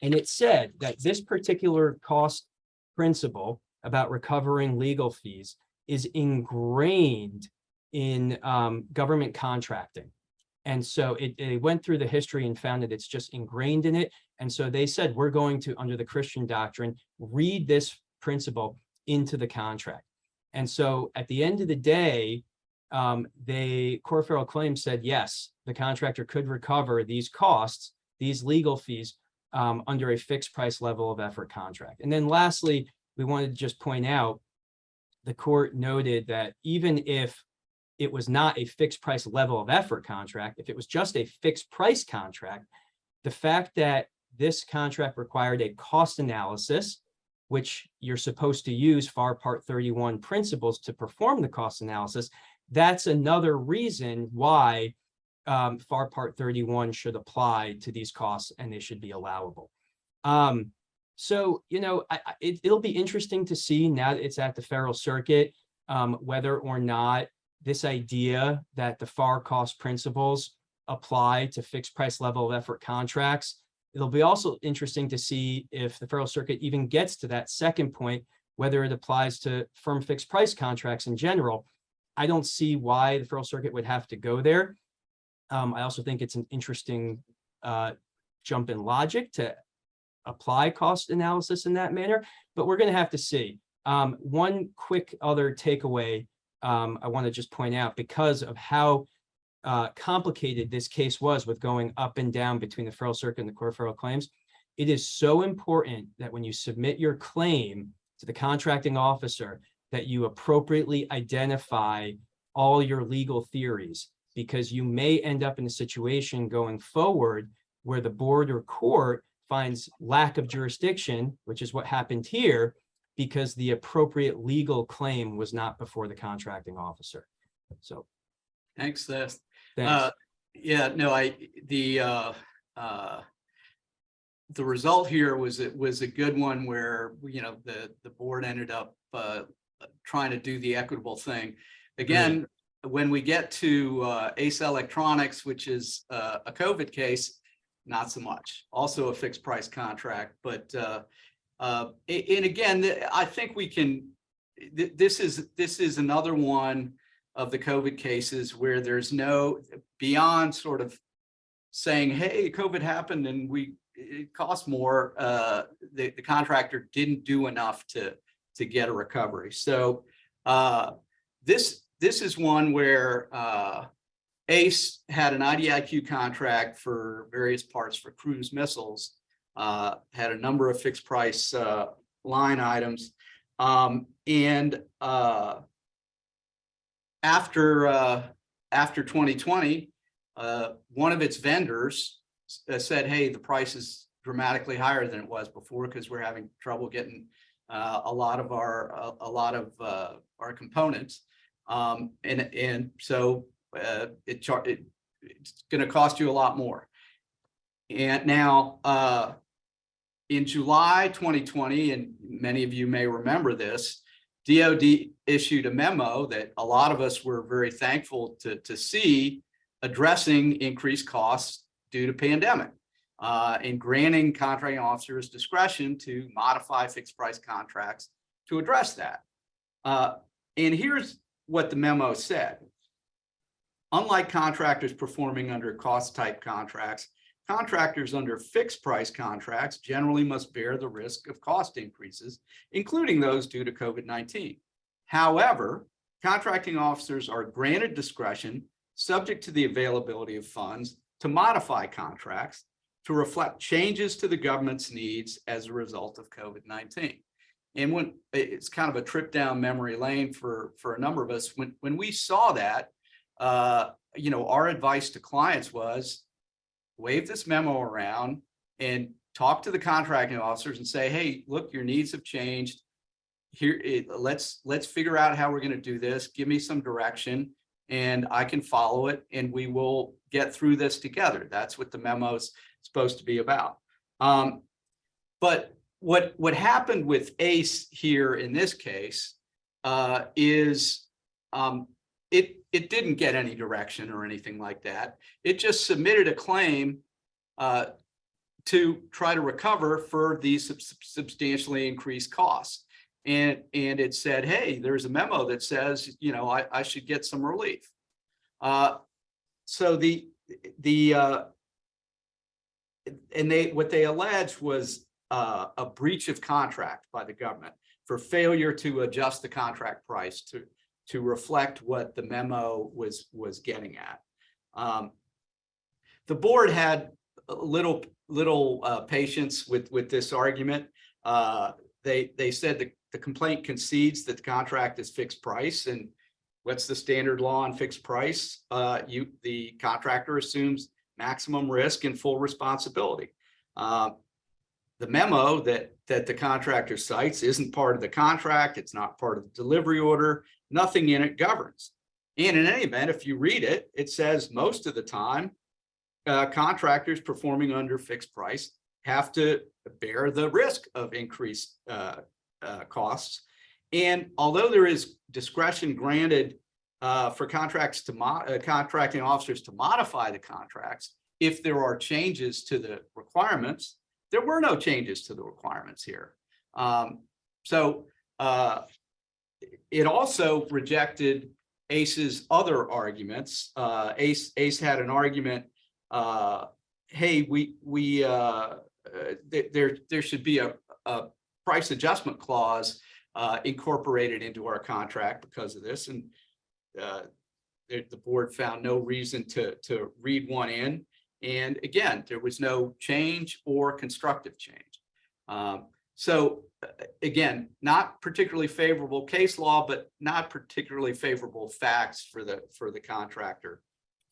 And it said that this particular cost principle about recovering legal fees is ingrained in government contracting. And so it went through the history and found that it's just ingrained in it. And so they said, we're going to, under the Christian doctrine, read this principle into the contract. And so at the end of the day, the Court of Federal Claims said, yes, the contractor could recover these costs, these legal fees, under a fixed price level of effort contract. And then lastly, we wanted to just point out, the court noted that even if it was not a fixed price level of effort contract, if it was just a fixed price contract, the fact that this contract required a cost analysis, which you're supposed to use FAR Part 31 principles to perform the cost analysis, that's another reason why FAR Part 31 should apply to these costs and they should be allowable. So, it'll be interesting to see now that it's at the federal circuit, whether or not this idea that the FAR cost principles apply to fixed price level of effort contracts. It'll be also interesting to see if the federal circuit even gets to that second point, whether it applies to firm fixed price contracts in general. I don't see why the federal circuit would have to go there. I also think it's an interesting jump in logic to apply cost analysis in that manner, but we're going to have to see. One quick other takeaway I want to just point out, because of how complicated this case was with going up and down between the federal circuit and the Court of Federal Claims, it is so important that when you submit your claim to the contracting officer, that you appropriately identify all your legal theories, because you may end up in a situation going forward where the board or court finds lack of jurisdiction, which is what happened here, because the appropriate legal claim was not before the contracting officer. So Thanks, Seth. thanks. Yeah, no, the result here was a good one where, the board ended up trying to do the equitable thing. Again, when we get to Ace Electronics, which is a COVID case, not so much. Also a fixed price contract, but and again, I think we can. This is another one of the COVID cases where there's no, beyond sort of saying, hey, COVID happened and it cost more. The contractor didn't do enough to get a recovery. So this is one where ACE had an IDIQ contract for various parts for cruise missiles, had a number of fixed price line items. And after 2020, one of its vendors said, hey, the price is dramatically higher than it was before because we're having trouble getting a lot of our components. And so it's going to cost you a lot more. And now in July 2020, and many of you may remember this, DOD issued a memo that a lot of us were very thankful to see, addressing increased costs due to pandemic, and granting contracting officers discretion to modify fixed price contracts to address that. And here's what the memo said. Unlike contractors performing under cost type contracts, contractors under fixed price contracts generally must bear the risk of cost increases, including those due to COVID-19. However, contracting officers are granted discretion, subject to the availability of funds, to modify contracts to reflect changes to the government's needs as a result of COVID-19. And when it's kind of a trip down memory lane for a number of us, when we saw that, our advice to clients was, wave this memo around and talk to the contracting officers and say, hey, look, your needs have changed. Here, let's figure out how we're going to do this. Give me some direction and I can follow it and we will get through this together. That's what the memo is supposed to be about. But what happened with ACE here in this case is it didn't get any direction or anything like that. It just submitted a claim to try to recover for these substantially increased costs. And it said, hey, there's a memo that says, I should get some relief. So what they alleged was a breach of contract by the government for failure to adjust the contract price to reflect what the memo was getting at. The board had little patience with this argument. They said the complaint concedes that the contract is fixed price, and what's the standard law on fixed price? The contractor assumes maximum risk and full responsibility. The memo that the contractor cites isn't part of the contract. It's not part of the delivery order. Nothing in it governs. And in any event, if you read it, it says most of the time, contractors performing under fixed price have to bear the risk of increased costs. And although there is discretion granted for contracting officers to modify the contracts if there are changes to the requirements, there were no changes to the requirements here. So it also rejected ACE's other arguments. ACE had an argument, hey, there should be a price adjustment clause incorporated into our contract because of this, and the board found no reason to read one in. And again, there was no change or constructive change. So again, not particularly favorable case law, but not particularly favorable facts for the contractor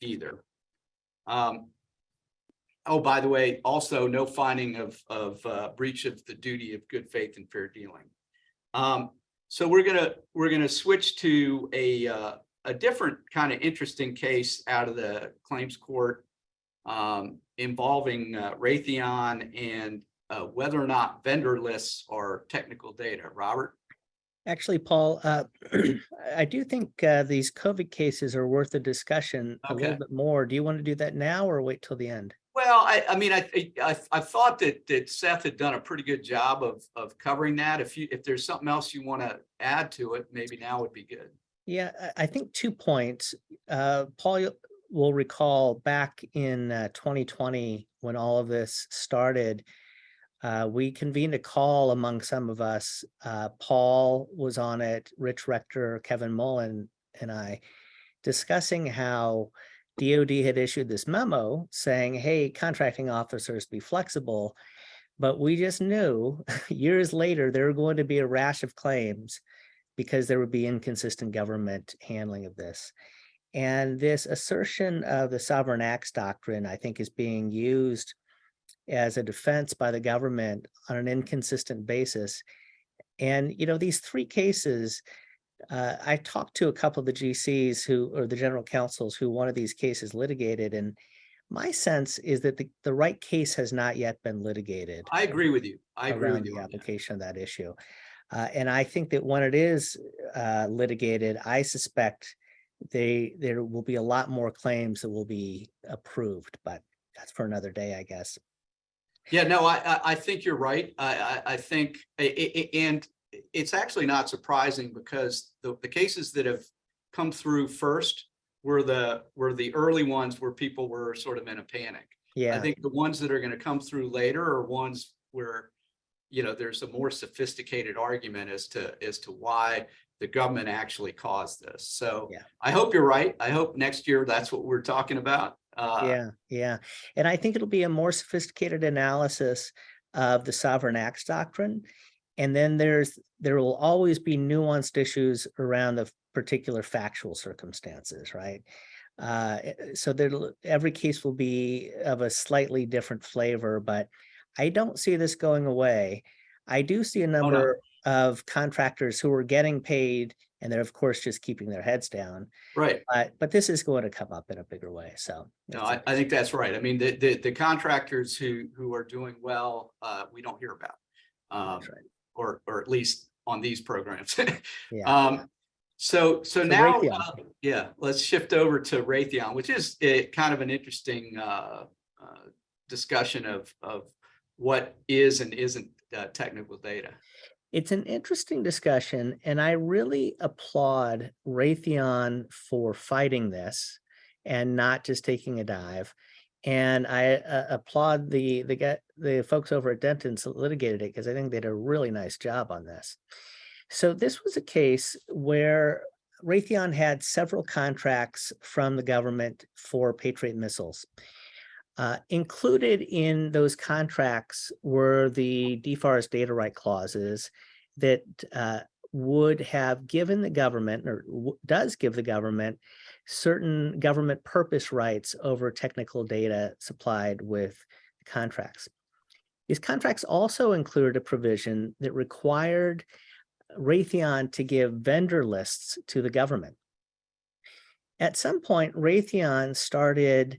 either. Oh, by the way, also no finding of breach of the duty of good faith and fair dealing. So we're gonna switch to a different kind of interesting case out of the claims court involving Raytheon and whether or not vendor lists are technical data. Robert? Actually, Paul, I do think these COVID cases are worth a discussion a little bit more. Do you want to do that now or wait till the end? Well, I mean, I thought that Seth had done a pretty good job of covering that. If there's something else you want to add to it, maybe now would be good. Yeah, I think 2 points. Paul will recall back in 2020 when all of this started, we convened a call among some of us. Paul was on it, Rich Rector, Kevin Mullen, and I, discussing how DOD had issued this memo saying, hey, contracting officers, be flexible. But we just knew years later, there were going to be a rash of claims because there would be inconsistent government handling of this. And this assertion of the sovereign acts doctrine, I think, is being used as a defense by the government on an inconsistent basis. And, you know, these 3 cases, I talked to a couple of the GCs or the general counsels who one of these cases litigated, and my sense is that the right case has not yet been litigated. I agree with you. I agree with around you the on that. application of that issue. And I think that when it is litigated, I suspect there will be a lot more claims that will be approved, but that's for another day, I guess. Yeah, no, I think you're right. I think, and it's actually not surprising because the cases that have come through first were the early ones where people were sort of in a panic. Yeah. I think the ones that are going to come through later are ones where, you know, there's a more sophisticated argument as to why the government actually caused this. So Yeah. I hope you're right. I hope next year that's what we're talking about. Yeah. And I think it'll be a more sophisticated analysis of the sovereign acts doctrine. And then there will always be nuanced issues around the particular factual circumstances, right? So every case will be of a slightly different flavor, but I don't see this going away. I do see a number of contractors who are getting paid, and they're of course just keeping their heads down. Right. But this is going to come up in a bigger way. So no, I think that's right. I mean, the contractors who are doing well, we don't hear about, that's right. or at least on these programs. Yeah. So now, Raytheon. Let's shift over to Raytheon, which is kind of an interesting discussion of what is and isn't technical data. It's an interesting discussion, and I really applaud Raytheon for fighting this and not just taking a dive. And I applaud the folks over at Denton's that litigated it, because I think they did a really nice job on this. So this was a case where Raytheon had several contracts from the government for Patriot missiles. Included in those contracts were the deforest data right clauses that would have given the government, or does give the government, certain government purpose rights over technical data supplied with contracts. These contracts also included a provision that required Raytheon to give vendor lists to the government. At some point, Raytheon started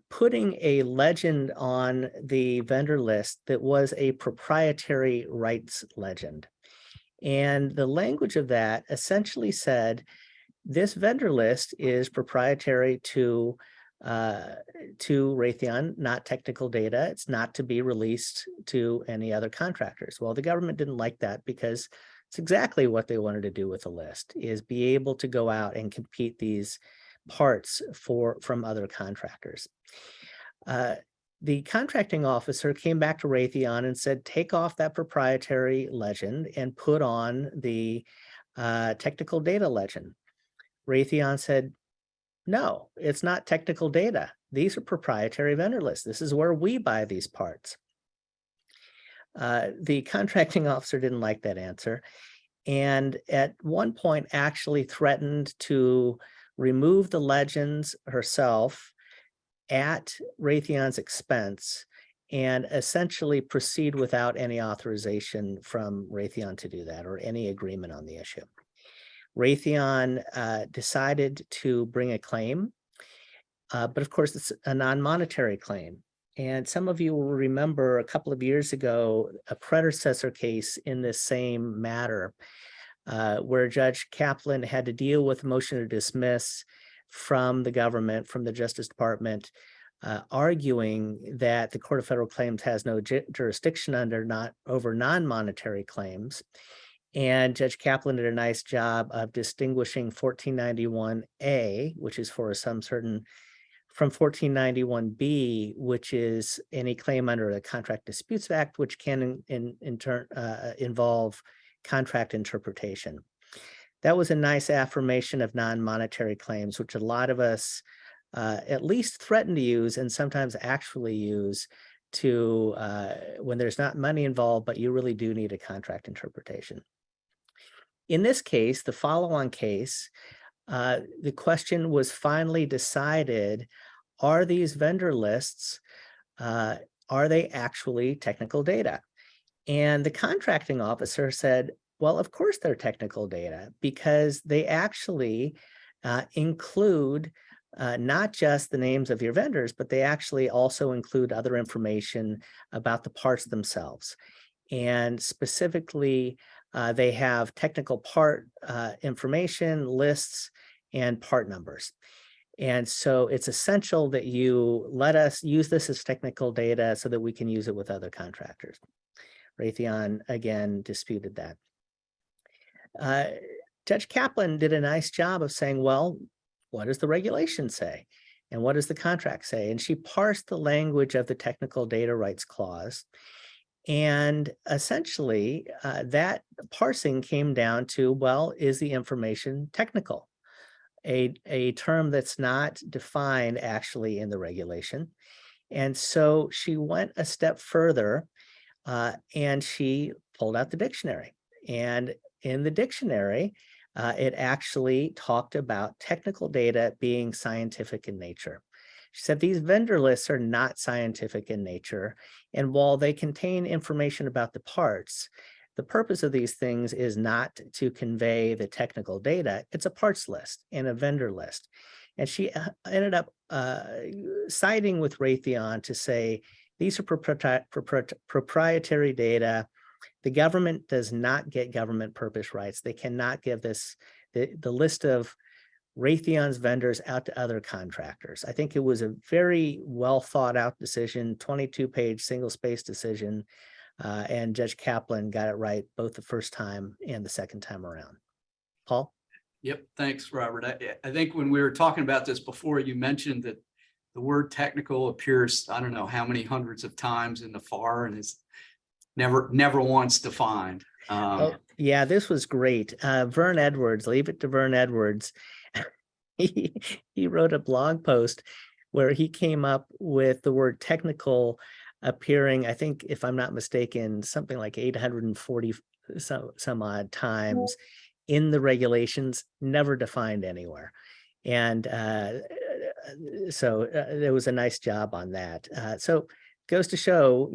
putting a legend on the vendor list that was a proprietary rights legend. And the language of that essentially said, this vendor list is proprietary to Raytheon, not technical data. It's not to be released to any other contractors. Well, the government didn't like that because it's exactly what they wanted to do with the list, is be able to go out and compete these parts from other contractors. The contracting officer came back to Raytheon and said, take off that proprietary legend and put on the technical data legend. Raytheon said, no, it's not technical data. These are proprietary vendor lists. This is where we buy these parts. The contracting officer didn't like that answer, and at one point actually threatened to remove the legends herself at Raytheon's expense and essentially proceed without any authorization from Raytheon to do that or any agreement on the issue. Raytheon decided to bring a claim, but of course it's a non-monetary claim. And some of you will remember a couple of years ago, a predecessor case in this same matter, where Judge Kaplan had to deal with a motion to dismiss from the government, from the Justice Department, arguing that the Court of Federal Claims has no jurisdiction over non-monetary claims. And Judge Kaplan did a nice job of distinguishing 1491A, which is for a sum certain, from 1491B, which is any claim under the Contract Disputes Act, which can in turn involve contract interpretation. That was a nice affirmation of non-monetary claims, which a lot of us at least threaten to use and sometimes actually use to when there's not money involved, but you really do need a contract interpretation. In this case, the follow-on case, the question was finally decided, are these vendor lists, are they actually technical data? And the contracting officer said, well, of course they're technical data because they actually include not just the names of your vendors, but they actually also include other information about the parts themselves. And specifically, they have technical part information, lists, and part numbers. And so it's essential that you let us use this as technical data so that we can use it with other contractors. Raytheon, again, disputed that. Judge Kaplan did a nice job of saying, well, what does the regulation say? And what does the contract say? And she parsed the language of the technical data rights clause. And essentially, that parsing came down to, well, is the information technical? A term that's not defined actually in the regulation. And so she went a step further and she pulled out the dictionary. And in the dictionary, it actually talked about technical data being scientific in nature. She said these vendor lists are not scientific in nature, and while they contain information about the parts, the purpose of these things is not to convey the technical data. It's a parts list and a vendor list. And she ended up siding with Raytheon to say these are proprietary data. The government does not get government purpose rights. They cannot give this the list of Raytheon's vendors out to other contractors. I think it was a very well thought out decision, 22-page single-space decision, and Judge Kaplan got it right both the first time and the second time around. Paul? Yep, thanks, Robert. I think when we were talking about this before, you mentioned that the word technical appears, I don't know how many hundreds of times in the FAR and is never once defined. Oh, yeah, this was great. Vern Edwards, leave it to Vern Edwards. He wrote a blog post where he came up with the word technical appearing, I think, if I'm not mistaken, something like 840 some odd times in the regulations, never defined anywhere. And so there was a nice job on that. So goes to show,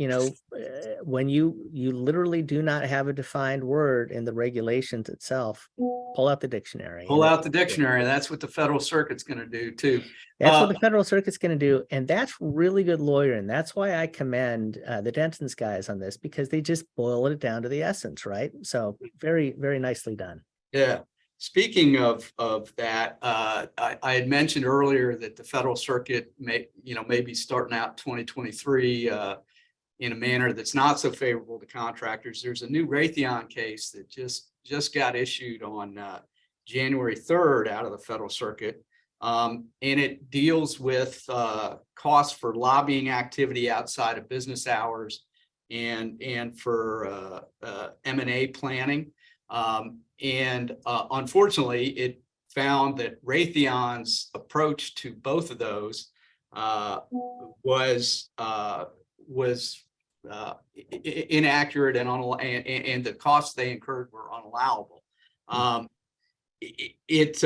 when you literally do not have a defined word in the regulations itself, pull out the dictionary. Pull and out the dictionary. That's what the federal circuit's going to do too. That's what the federal circuit's going to do. And that's really good lawyering. That's why I commend the Denton's guys on this, because they just boil it down to the essence, right? So very, very nicely done. Yeah. Speaking of that, I had mentioned earlier that the federal circuit may be starting out 2023 in a manner that's not so favorable to contractors. There's a new Raytheon case that just got issued on January 3rd out of the federal circuit. And it deals with costs for lobbying activity outside of business hours and for M&A planning. Unfortunately, it found that Raytheon's approach to both of those was inaccurate and the costs they incurred were unallowable. It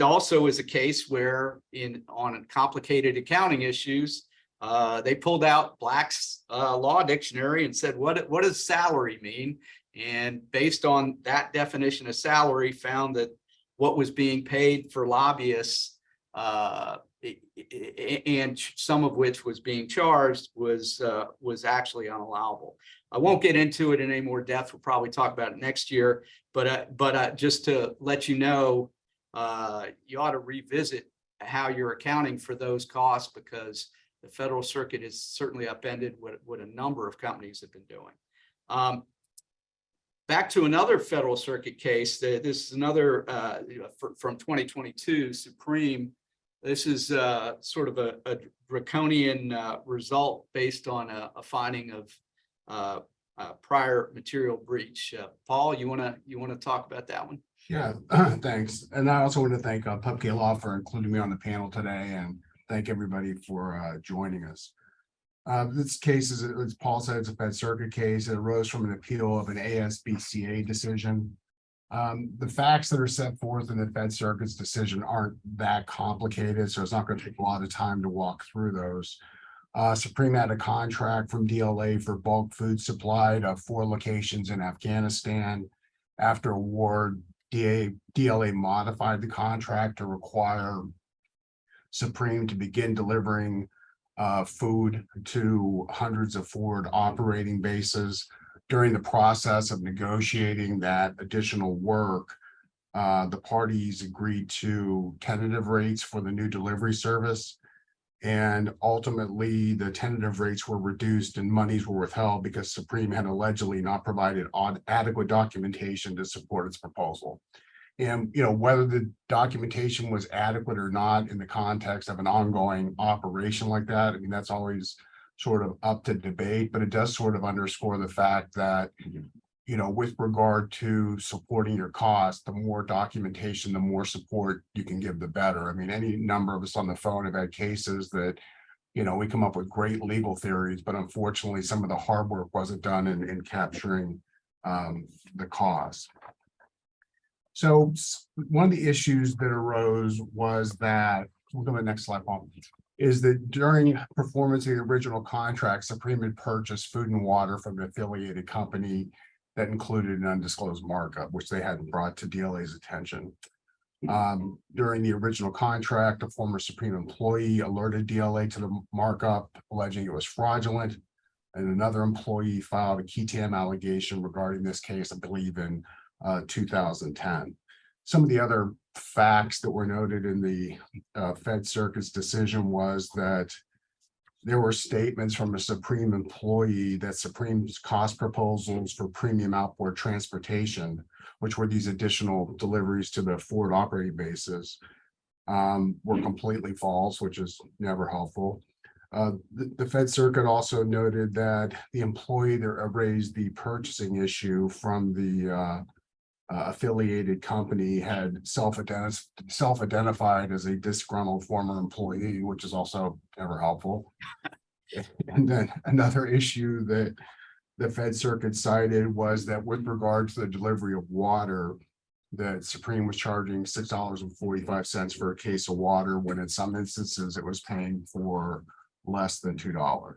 also is a case where on complicated accounting issues, they pulled out Black's law dictionary and said, what does salary mean? And based on that definition of salary, found that what was being paid for lobbyists and some of which was being charged was actually unallowable. I won't get into it in any more depth. We'll probably talk about it next year. But just to let you know, you ought to revisit how you're accounting for those costs, because the federal circuit is certainly upended what a number of companies have been doing. Back to another federal circuit case. This is another from 2022 Supreme. This is sort of a draconian result based on a finding of prior material breach. Paul, you want to talk about that one? Yeah, thanks. And I also want to thank Pupke Law for including me on the panel today, and thank everybody for joining us. This case is, as Paul said, it's a Fed Circuit case. It arose from an appeal of an ASBCA decision. The facts that are set forth in the Fed Circuit's decision aren't that complicated, so it's not going to take a lot of time to walk through those. Supreme had a contract from DLA for bulk food supply to 4 locations in Afghanistan. After award, DLA modified the contract to require Supreme to begin delivering food to hundreds of forward operating bases. During the process of negotiating that additional work, the parties agreed to tentative rates for the new delivery service. And ultimately, the tentative rates were reduced and monies were withheld because Supreme had allegedly not provided adequate documentation to support its proposal. And, whether the documentation was adequate or not in the context of an ongoing operation like that, I mean, that's always sort of up to debate, but it does sort of underscore the fact that, with regard to supporting your cost, the more documentation, the more support you can give, the better. I mean, any number of us on the phone have had cases that, we come up with great legal theories, but unfortunately, some of the hard work wasn't done in capturing the cost. So one of the issues that arose was that, we'll go to the next slide, Paul, is that during performance of the original contract, Supreme had purchased food and water from an affiliated company that included an undisclosed markup, which they hadn't brought to DLA's attention. During the original contract, a former Supreme employee alerted DLA to the markup, alleging it was fraudulent, and another employee filed a key tam allegation regarding this case, I believe in 2010. Some of the other facts that were noted in the Fed Circuit's decision was that there were statements from a Supreme employee that Supreme's cost proposals for premium outboard transportation, which were these additional deliveries to the forward operating bases, were completely false, which is never helpful. The Fed Circuit also noted that the employee that raised the purchasing issue from the affiliated company had self-identified as a disgruntled former employee, which is also never helpful. And then another issue that the Fed Circuit cited was that with regard to the delivery of water, that Supreme was charging $6.45 for a case of water, when in some instances it was paying for less than $2.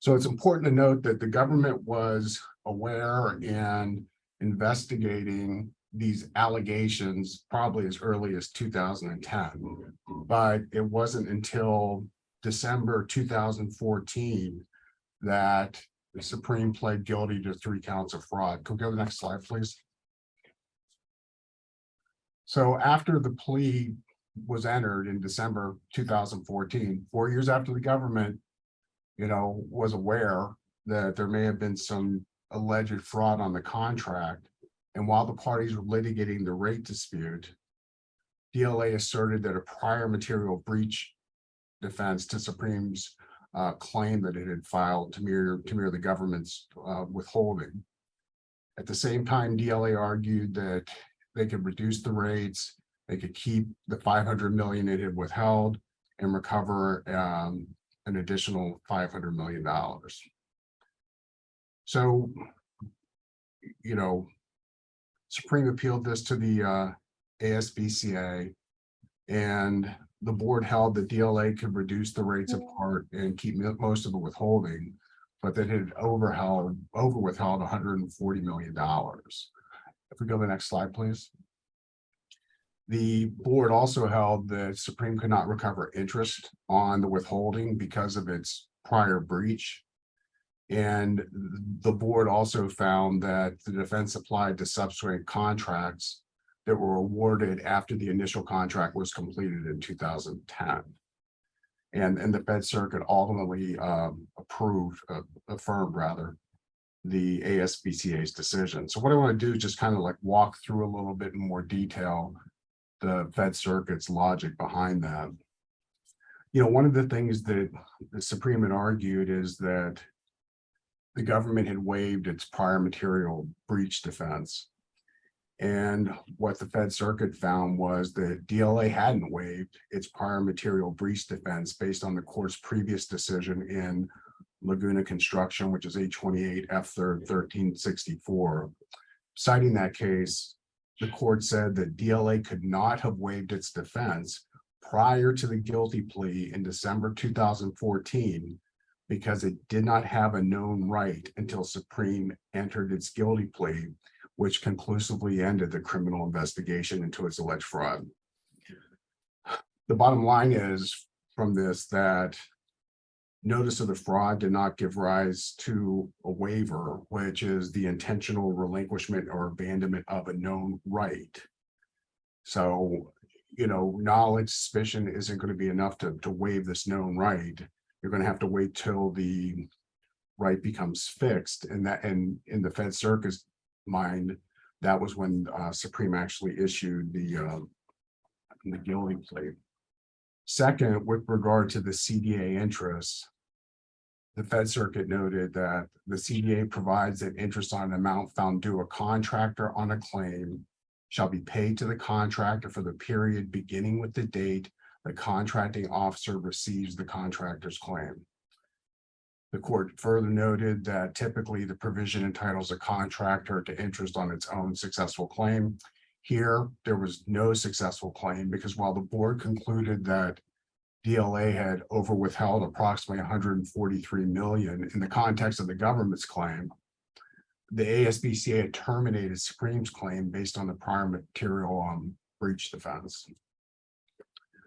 So it's important to note that the government was aware and investigating these allegations probably as early as 2010, but it wasn't until December 2014 that the Supreme pled guilty to 3 counts of fraud. Could we go to the next slide, please? So after the plea was entered in December 2014, 4 years after the government, was aware that there may have been some alleged fraud on the contract, and while the parties were litigating the rate dispute, DLA asserted that a prior material breach defense to Supreme's claim that it had filed to mirror the government's withholding. At the same time, DLA argued that they could reduce the rates, they could keep the $500 million it had withheld, and recover an additional $500 million. So, Supreme appealed this to the ASBCA, and the board held that DLA could reduce the rates apart and keep most of the withholding, but that it had over withheld $140 million. If we go to the next slide, please. The board also held that Supreme could not recover interest on the withholding because of its prior breach. And the board also found that the defense applied to subsequent contracts that were awarded after the initial contract was completed in 2010. And the Fed Circuit ultimately affirmed the ASBCA's decision. So what I want to do is just kind of like walk through a little bit in more detail the Fed Circuit's logic behind that. One of the things that the Supreme had argued is that the government had waived its prior material breach defense. And what the Fed Circuit found was that DLA hadn't waived its prior material breach defense based on the court's previous decision in Laguna Construction, which is 828 F3rd 1364. Citing that case, the court said that DLA could not have waived its defense prior to the guilty plea in December 2014 because it did not have a known right until Supreme entered its guilty plea, which conclusively ended the criminal investigation into its alleged fraud. The bottom line is from this that notice of the fraud did not give rise to a waiver, which is the intentional relinquishment or abandonment of a known right. So, knowledge, suspicion isn't going to be enough to waive this known right. You're going to have to wait till the right becomes fixed. And in the Fed Circuit's mind, that was when Supreme actually issued the guilty plea. Second, with regard to the CDA interest, the Fed Circuit noted that the CDA provides that interest on an amount found due a contractor on a claim shall be paid to the contractor for the period beginning with the date the contracting officer receives the contractor's claim. The court further noted that typically the provision entitles a contractor to interest on its own successful claim. Here, there was no successful claim because while the board concluded that DLA had overwithheld approximately $143 million in the context of the government's claim, the ASBCA had terminated Supreme's claim based on the prior material breach defense.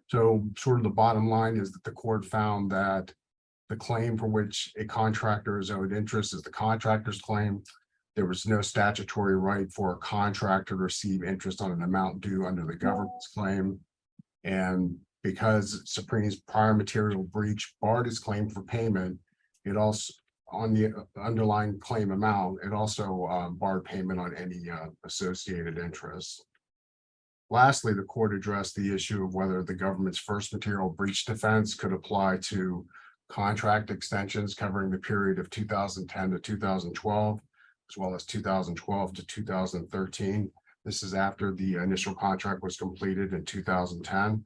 So sort of the bottom line is that the court found that the claim for which a contractor is owed interest is the contractor's claim. There was no statutory right for a contractor to receive interest on an amount due under the government's claim. And because Supreme's prior material breach barred its claim for payment, it also, on the underlying claim amount, it also barred payment on any associated interest. Lastly, the court addressed the issue of whether the government's first material breach defense could apply to contract extensions covering the period of 2010 to 2012, as well as 2012 to 2013. This is after the initial contract was completed in 2010.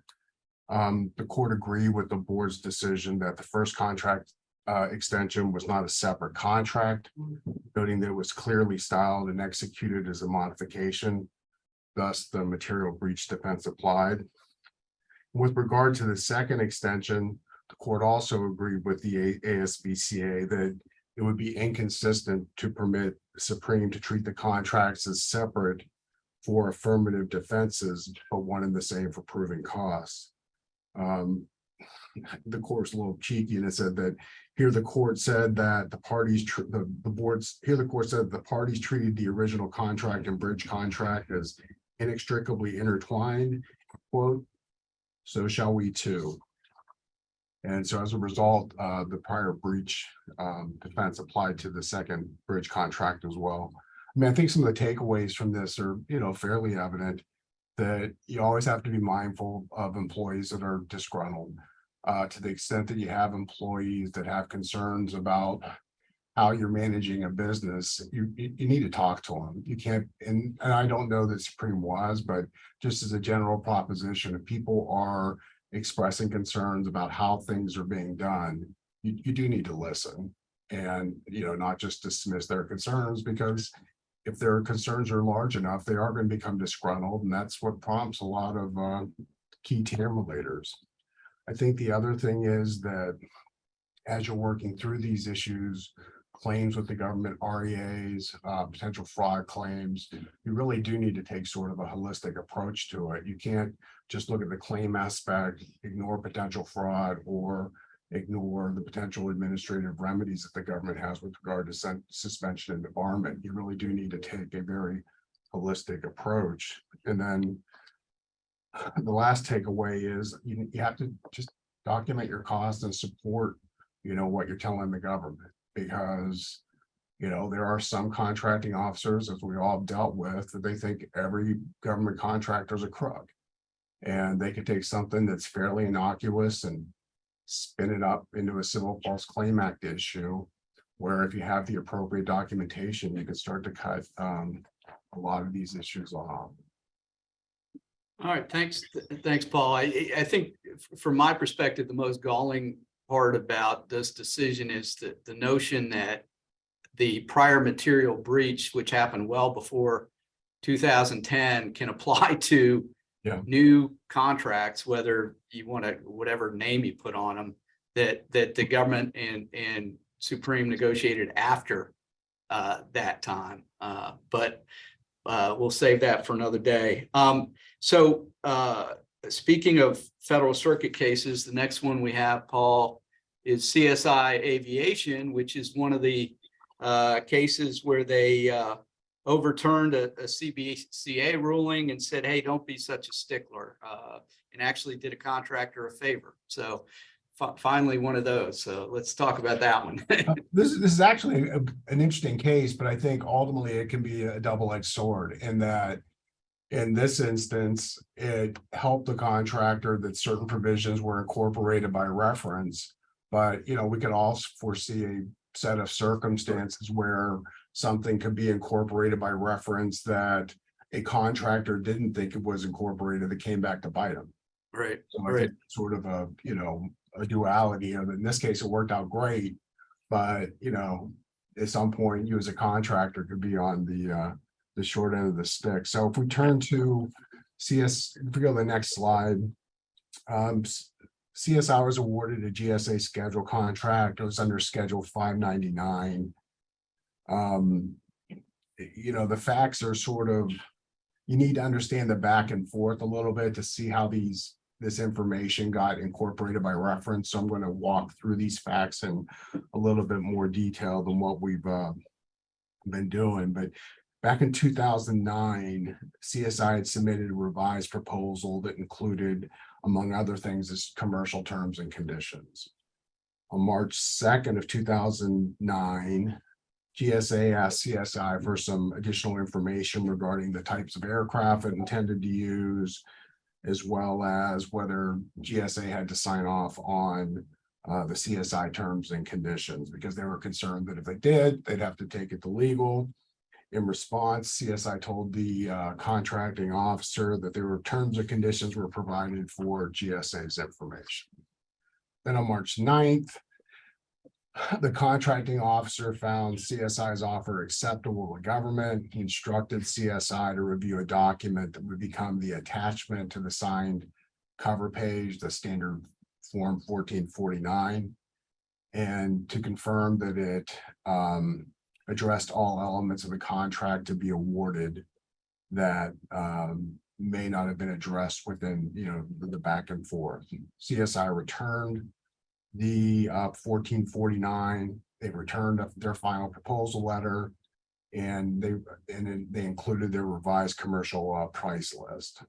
The court agreed with the board's decision that the first contract extension was not a separate contract, noting that it was clearly styled and executed as a modification. Thus, the material breach defense applied. With regard to the second extension, the the court also agreed with the ASBCA that it would be inconsistent to permit Supreme to treat the contracts as separate for affirmative defenses, but one and the same for proving costs. The court's a little cheeky and it said that here the court said that the parties, the boards, here the court said the parties treated the original contract and bridge contract as inextricably intertwined, quote, so shall we too. And so as a result, the prior breach defense applied to the second bridge contract as well. I mean, I think some of the takeaways from this are, fairly evident that you always have to be mindful of employees that are disgruntled. To the extent that you have employees that have concerns about how you're managing a business, you need to talk to them. You can't, and I don't know that Supreme was, but just as a general proposition, if people are expressing concerns about how things are being done, you do need to listen and, not just dismiss their concerns, because if their concerns are large enough, they are going to become disgruntled. And that's what prompts a lot of key terminators. I think the other thing is that as you're working through these issues, claims with the government, REAs, potential fraud claims, you really do need to take sort of a holistic approach to it. You can't just look at the claim aspect, ignore potential fraud, or ignore the potential administrative remedies that the government has with regard to suspension and debarment. You really do need to take a very holistic approach. And then the last takeaway is you have to just document your costs and support, what you're telling the government, because, there are some contracting officers, as we all have dealt with, that they think every government contractor is a crook. And they could take something that's fairly innocuous and spin it up into a Civil False Claim Act issue, where if you have the appropriate documentation, you can start to cut a lot of these issues off. All right, thanks, Paul. I think from my perspective, the most galling part about this decision is the notion that the prior material breach, which happened well before 2010, can apply to new contracts, whether you want to, whatever name you put on them, that the government and Supreme negotiated after that time. But we'll save that for another day. So speaking of Federal Circuit cases, the next one we have, Paul, is CSI Aviation, which is one of the cases where they overturned a CBCA ruling and said, hey, don't be such a stickler, and actually did a contractor a favor. So finally one of those. So let's talk about that one. This is actually an interesting case, but I think ultimately it can be a double-edged sword in that in this instance, it helped the contractor that certain provisions were incorporated by reference. But, we could also foresee a set of circumstances where something could be incorporated by reference that a contractor didn't think it was incorporated, that came back to bite them. Right. So I think sort of a duality of, in this case, it worked out great, but, at some point you as a contractor could be on the short end of the stick. So if we turn to if we go to the next slide, CSI was awarded a GSA schedule contract. It was under Schedule 599. The facts are sort of, you need to understand the back and forth a little bit to see how this information got incorporated by reference. So I'm going to walk through these facts in a little bit more detail than what we've been doing. But back in 2009, CSI had submitted a revised proposal that included, among other things, is commercial terms and conditions. On March 2nd of 2009, GSA asked CSI for some additional information regarding the types of aircraft it intended to use, as well as whether GSA had to sign off on the CSI terms and conditions, because they were concerned that if they did, they'd have to take it to legal. In response, CSI told the contracting officer that there were terms and conditions were provided for GSA's information. Then on March 9th, the contracting officer found CSI's offer acceptable to government. He instructed CSI to review a document that would become the attachment to the signed cover page, the standard Form 1449. And to confirm that it addressed all elements of the contract to be awarded that may not have been addressed within, the back and forth. CSI returned the 1449. They returned their final proposal letter, and they included their revised commercial price list.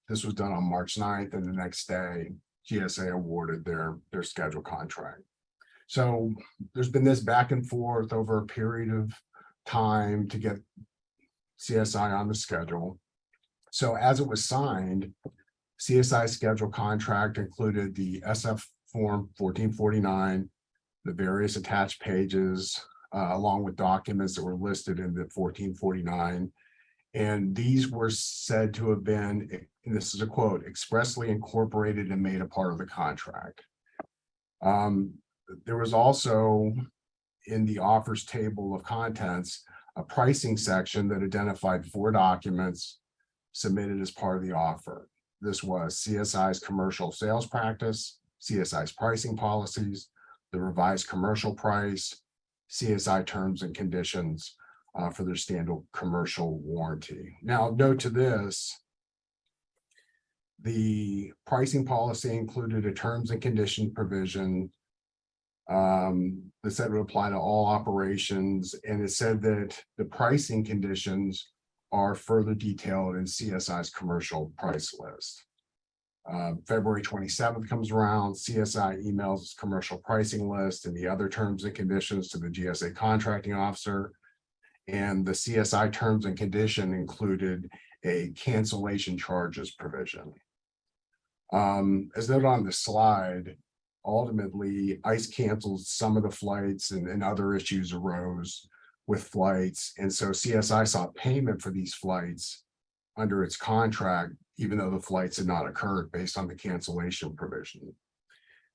This was done on March 9th, and the next day, GSA awarded their schedule contract. So there's been this back and forth over a period of time to get CSI on the schedule. So as it was signed, CSI schedule contract included the SF Form 1449, the various attached pages, along with documents that were listed in the 1449. And these were said to have been, and this is a quote, expressly incorporated and made a part of the contract. There was also in the offers table of contents, a pricing section that identified 4 documents submitted as part of the offer. This was CSI's commercial sales practice, CSI's pricing policies, the revised commercial price, CSI terms and conditions for their standard commercial warranty. Now, note to this, the pricing policy included a terms and condition provision that said it would apply to all operations, and it said that the pricing conditions are further detailed in CSI's commercial price list. February 27th comes around, CSI emails its commercial pricing list and the other terms and conditions to the GSA contracting officer. And the CSI terms and condition included a cancellation charges provision. As noted on the slide, ultimately ICE canceled some of the flights and other issues arose with flights. And so CSI sought payment for these flights under its contract, even though the flights had not occurred based on the cancellation provision.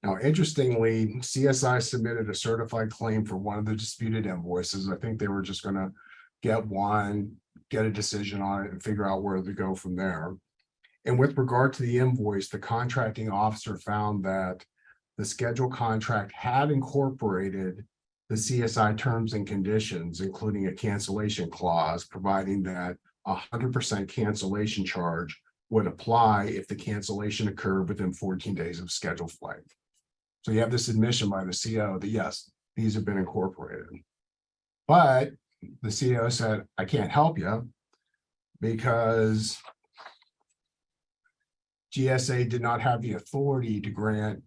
Now, interestingly, CSI submitted a certified claim for one of the disputed invoices. I think they were just going to get one, get a decision on it, and figure out where to go from there. And with regard to the invoice, the contracting officer found that the schedule contract had incorporated the CSI terms and conditions, including a cancellation clause, providing that 100% cancellation charge would apply if the cancellation occurred within 14 days of scheduled flight. So you have this admission by the CO that yes, these have been incorporated. But the CO said, I can't help you because GSA did not have the authority to grant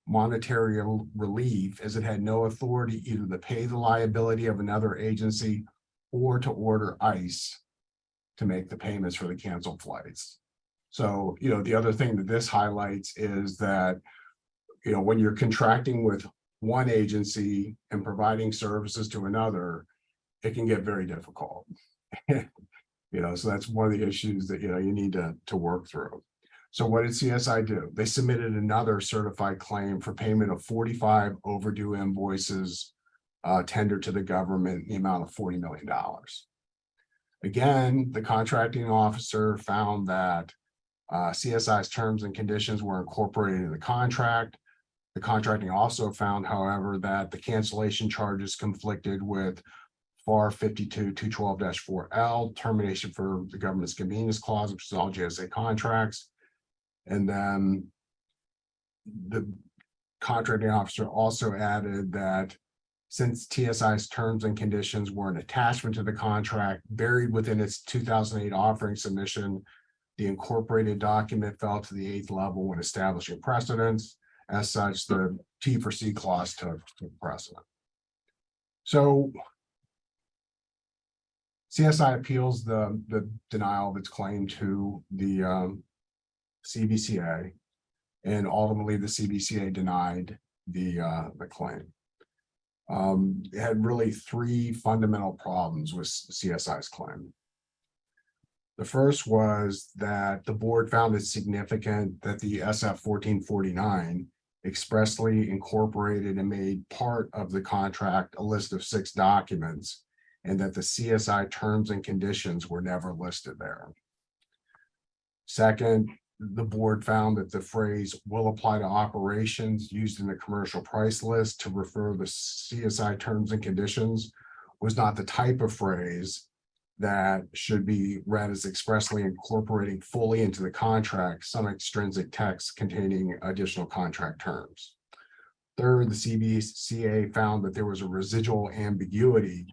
monetary relief, as it had no authority either to pay the liability of another agency or to order ICE to make the payments for the canceled flights. So, the other thing that this highlights is that, when you're contracting with one agency and providing services to another, it can get very difficult. So that's one of the issues that, you need to work through. So what did CSI do? They submitted another certified claim for payment of 45 overdue invoices tendered to the government in the amount of $40 million. Again, the contracting officer found that CSI's terms and conditions were incorporated in the contract. The contracting also found, however, that the cancellation charges conflicted with FAR 52-212-4L, termination for the government's convenience clause, which is all GSA contracts. And then the contracting officer also added that since TSI's terms and conditions were an attachment to the contract buried within its 2008 offering submission, the incorporated document fell to the 8th level when establishing precedents. As such, the T for C clause took precedent. So CSI appeals the denial of its claim to the CBCA, and ultimately the CBCA denied the claim. It had really 3 fundamental problems with CSI's claim. The first was that the board found it significant that the SF 1449 expressly incorporated and made part of the contract a list of 6 documents, and that the CSI terms and conditions were never listed there. Second, the board found that the phrase will apply to operations used in the commercial price list to refer to the CSI terms and conditions was not the type of phrase that should be read as expressly incorporating fully into the contract some extrinsic text containing additional contract terms. Third, the CBCA found that there was a residual ambiguity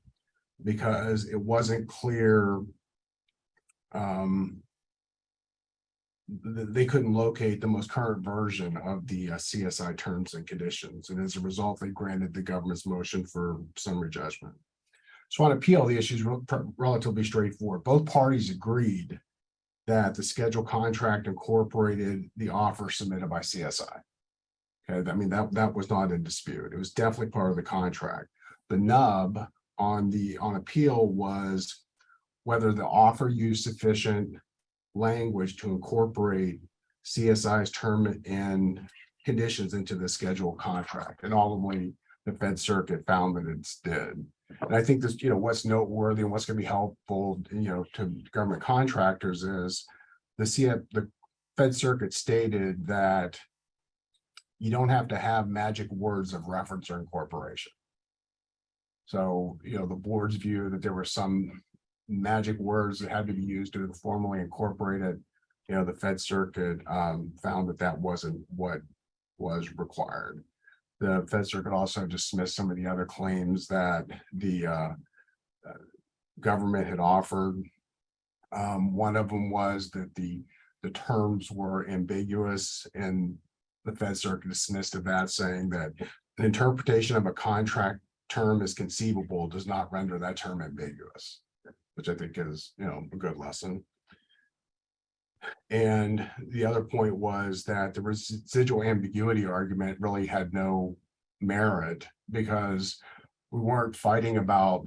because it wasn't clear. They couldn't locate the most current version of the CSI terms and conditions. And as a result, they granted the government's motion for summary judgment. So on appeal, the issue is relatively straightforward. Both parties agreed that the schedule contract incorporated the offer submitted by CSI. Okay, I mean, that was not in dispute. It was definitely part of the contract. The nub on appeal was whether the offer used sufficient language to incorporate CSI's term and conditions into the schedule contract. And ultimately, the Fed Circuit found that it did. And I think this, what's noteworthy and what's going to be helpful, to government contractors is the Fed Circuit stated that you don't have to have magic words of reference or incorporation. So, the board's view that there were some magic words that had to be used to formally incorporate it, the Fed Circuit found that wasn't what was required. The Fed Circuit also dismissed some of the other claims that the government had offered. One of them was that the terms were ambiguous, and the Fed Circuit dismissed of that, saying that the interpretation of a contract term as conceivable does not render that term ambiguous, which I think is, a good lesson. And the other point was that the residual ambiguity argument really had no merit because we weren't fighting about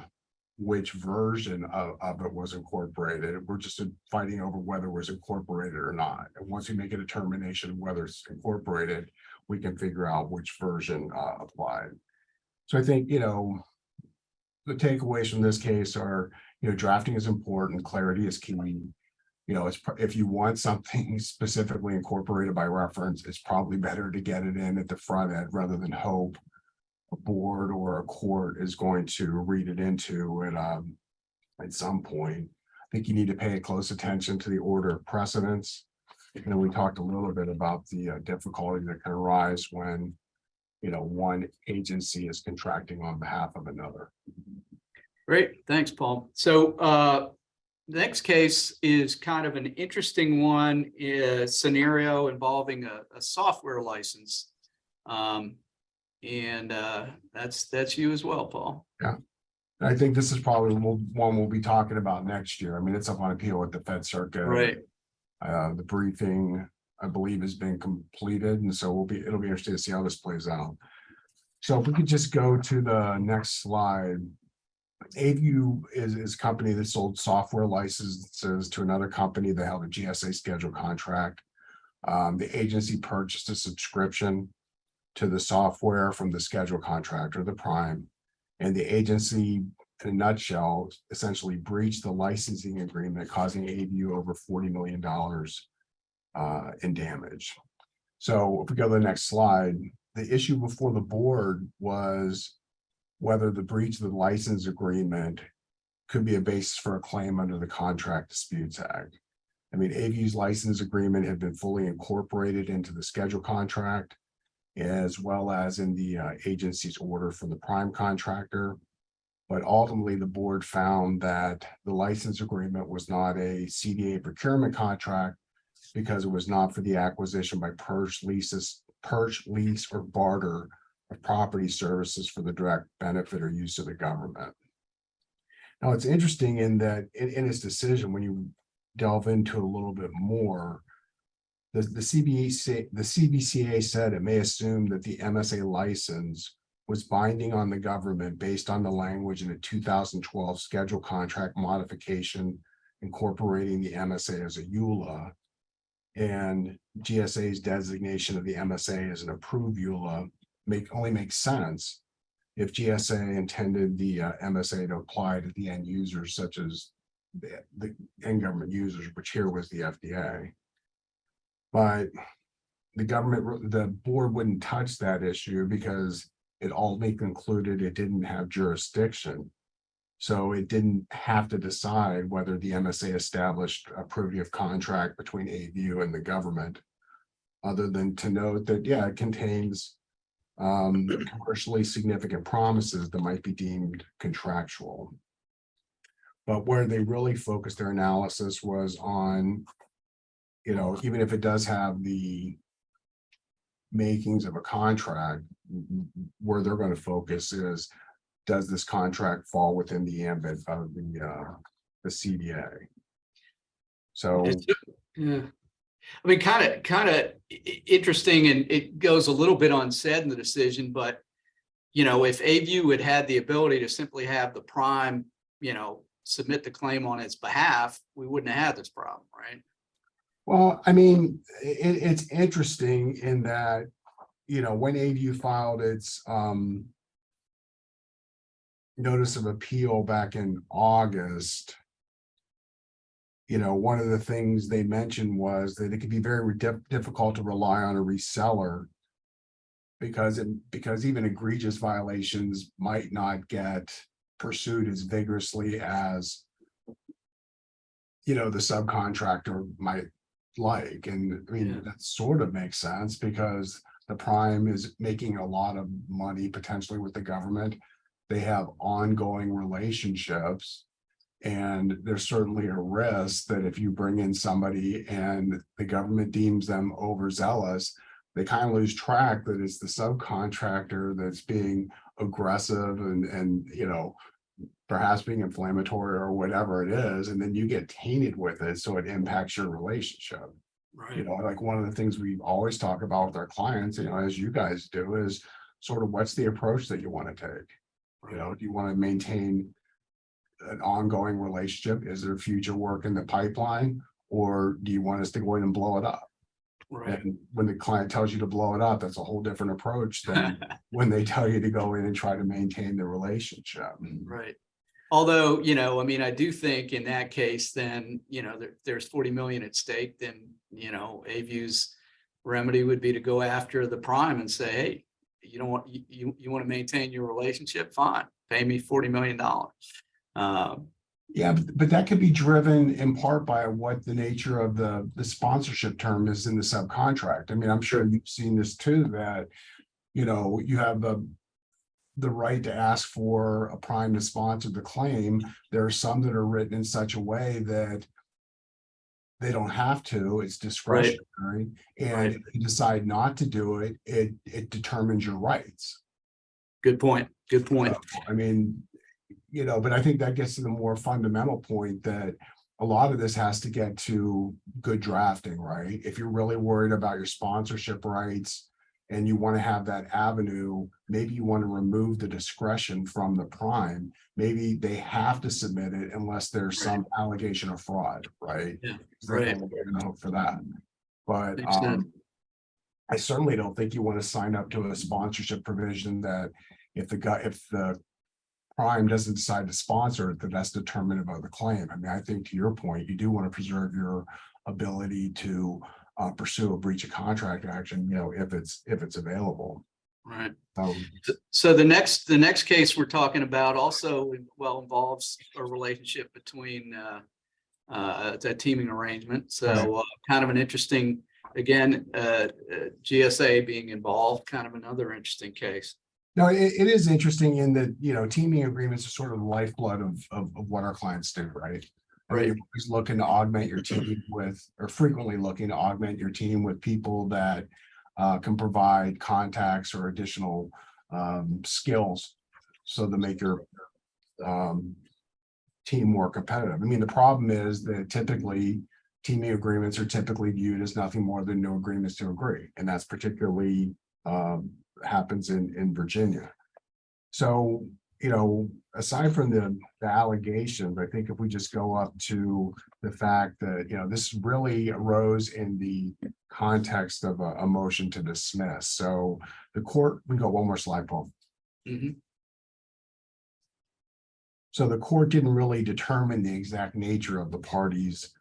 which version of it was incorporated. We're just fighting over whether it was incorporated or not. And once we make a determination of whether it's incorporated, we can figure out which version applied. So I think, the takeaways from this case are, drafting is important, clarity is key. If you want something specifically incorporated by reference, it's probably better to get it in at the front end rather than hope a board or a court is going to read it into it at some point. I think you need to pay close attention to the order of precedence. We talked a little bit about the difficulty that can arise when one agency is contracting on behalf of another. Great, thanks, Paul. So the next case is kind of an interesting one, a scenario involving a software license. That's you as well, Paul. Yeah, I think this is probably one we'll be talking about next year. I mean, it's up on appeal at the Fed Circuit. Right. The briefing, I believe, has been completed, and so it'll be interesting to see how this plays out. So if we could just go to the next slide. AVU is a company that sold software licenses to another company that held a GSA schedule contract. The agency purchased a subscription to the software from the schedule contractor, the prime, and the agency, in a nutshell, essentially breached the licensing agreement, causing AVU over $40 million in damage. So if we go to the next slide, the issue before the board was whether the breach of the license agreement could be a basis for a claim under the Contract Disputes Act. I mean, AVU's license agreement had been fully incorporated into the schedule contract, as well as in the agency's order from the prime contractor. But ultimately, the board found that the license agreement was not a CDA procurement contract because it was not for the acquisition by purchase, lease, or barter of property services for the direct benefit or use of the government. Now, it's interesting in that in its decision, when you delve into a little bit more, the CBCA said it may assume that the MSA license was binding on the government based on the language in a 2012 schedule contract modification incorporating the MSA as a EULA, and GSA's designation of the MSA as an approved EULA only makes sense if GSA intended the MSA to apply to the end users, such as the end government users, which here was the FDA. But the board wouldn't touch that issue because it ultimately concluded it didn't have jurisdiction. So it didn't have to decide whether the MSA established a privity of contract between AVU and the government, other than to note that, yeah, it contains commercially significant promises that might be deemed contractual. But where they really focused their analysis was on, even if it does have the makings of a contract, where they're going to focus is, does this contract fall within the ambit of the CBA? So, Yeah. I mean, kind of interesting, and it goes a little bit unsaid in the decision, but, if AVU had had the ability to simply have the prime, submit the claim on its behalf, we wouldn't have had this problem, right? well, I mean, it's interesting in that, when AVU filed its notice of appeal back in August, one of the things they mentioned was that it could be very difficult to rely on a reseller because even egregious violations might not get pursued as vigorously as the subcontractor might like. And I mean, Yeah. that sort of makes sense because the prime is making a lot of money potentially with the government. They have ongoing relationships. And there's certainly a risk that if you bring in somebody and the government deems them overzealous, they kind of lose track that it's the subcontractor that's being aggressive and perhaps being inflammatory or whatever it is, and then you get tainted with it, so it impacts your relationship. Right. Like one of the things we always talk about with our clients, as you guys do, is sort of what's the approach that you want to take. Do you want to maintain an ongoing relationship? Is there future work in the pipeline, or do you want us to go in and blow it up? Right. And when the client tells you to blow it up, that's a whole different approach than when they tell you to go in and try to maintain the relationship. Right. Although, I mean, I do think in that case, then, there's 40 million at stake, then, AVU's remedy would be to go after the prime and say, hey, you want to maintain your relationship? Fine, pay me $40 million. Yeah, but that could be driven in part by what the nature of the sponsorship term is in the subcontract. I mean, I'm sure you've seen this too, that, you have the right to ask for a prime to sponsor the claim. There are some that are written in such a way that they don't have to, it's discretionary. And if you decide not to do it, it determines your rights. Good point. Good point. I mean, but I think that gets to the more fundamental point that a lot of this has to get to good drafting, right? If you're really worried about your sponsorship rights and you want to have that avenue, maybe you want to remove the discretion from the prime. Maybe they have to submit it unless there's some allegation of fraud, right? Yeah, They're going to hope for that. But Makes sense. I certainly don't think you want to sign up to a sponsorship provision that if the prime doesn't decide to sponsor it, that's determinative of the claim. I mean, I think to your point, you do want to preserve your ability to pursue a breach of contract action, if it's available. Right. Um, So the next case we're talking about also involves a relationship between a teaming arrangement. So kind of an interesting, again, GSA being involved, kind of another interesting case. No, it is interesting in that, teaming agreements are sort of the lifeblood of what our clients do, right? I mean, you're always looking to augment your team or frequently looking to augment your team with people that can provide contacts or additional skills so to make your team more competitive. I mean, the problem is that typically teaming agreements are typically viewed as nothing more than no agreements to agree. And that's particularly happens in Virginia. So, aside from the allegations, I think if we just go up to the fact that, this really arose in the context of a motion to dismiss. So the court, we go one more slide, Paul. Mm-hmm. So the court didn't really determine the exact nature of the parties'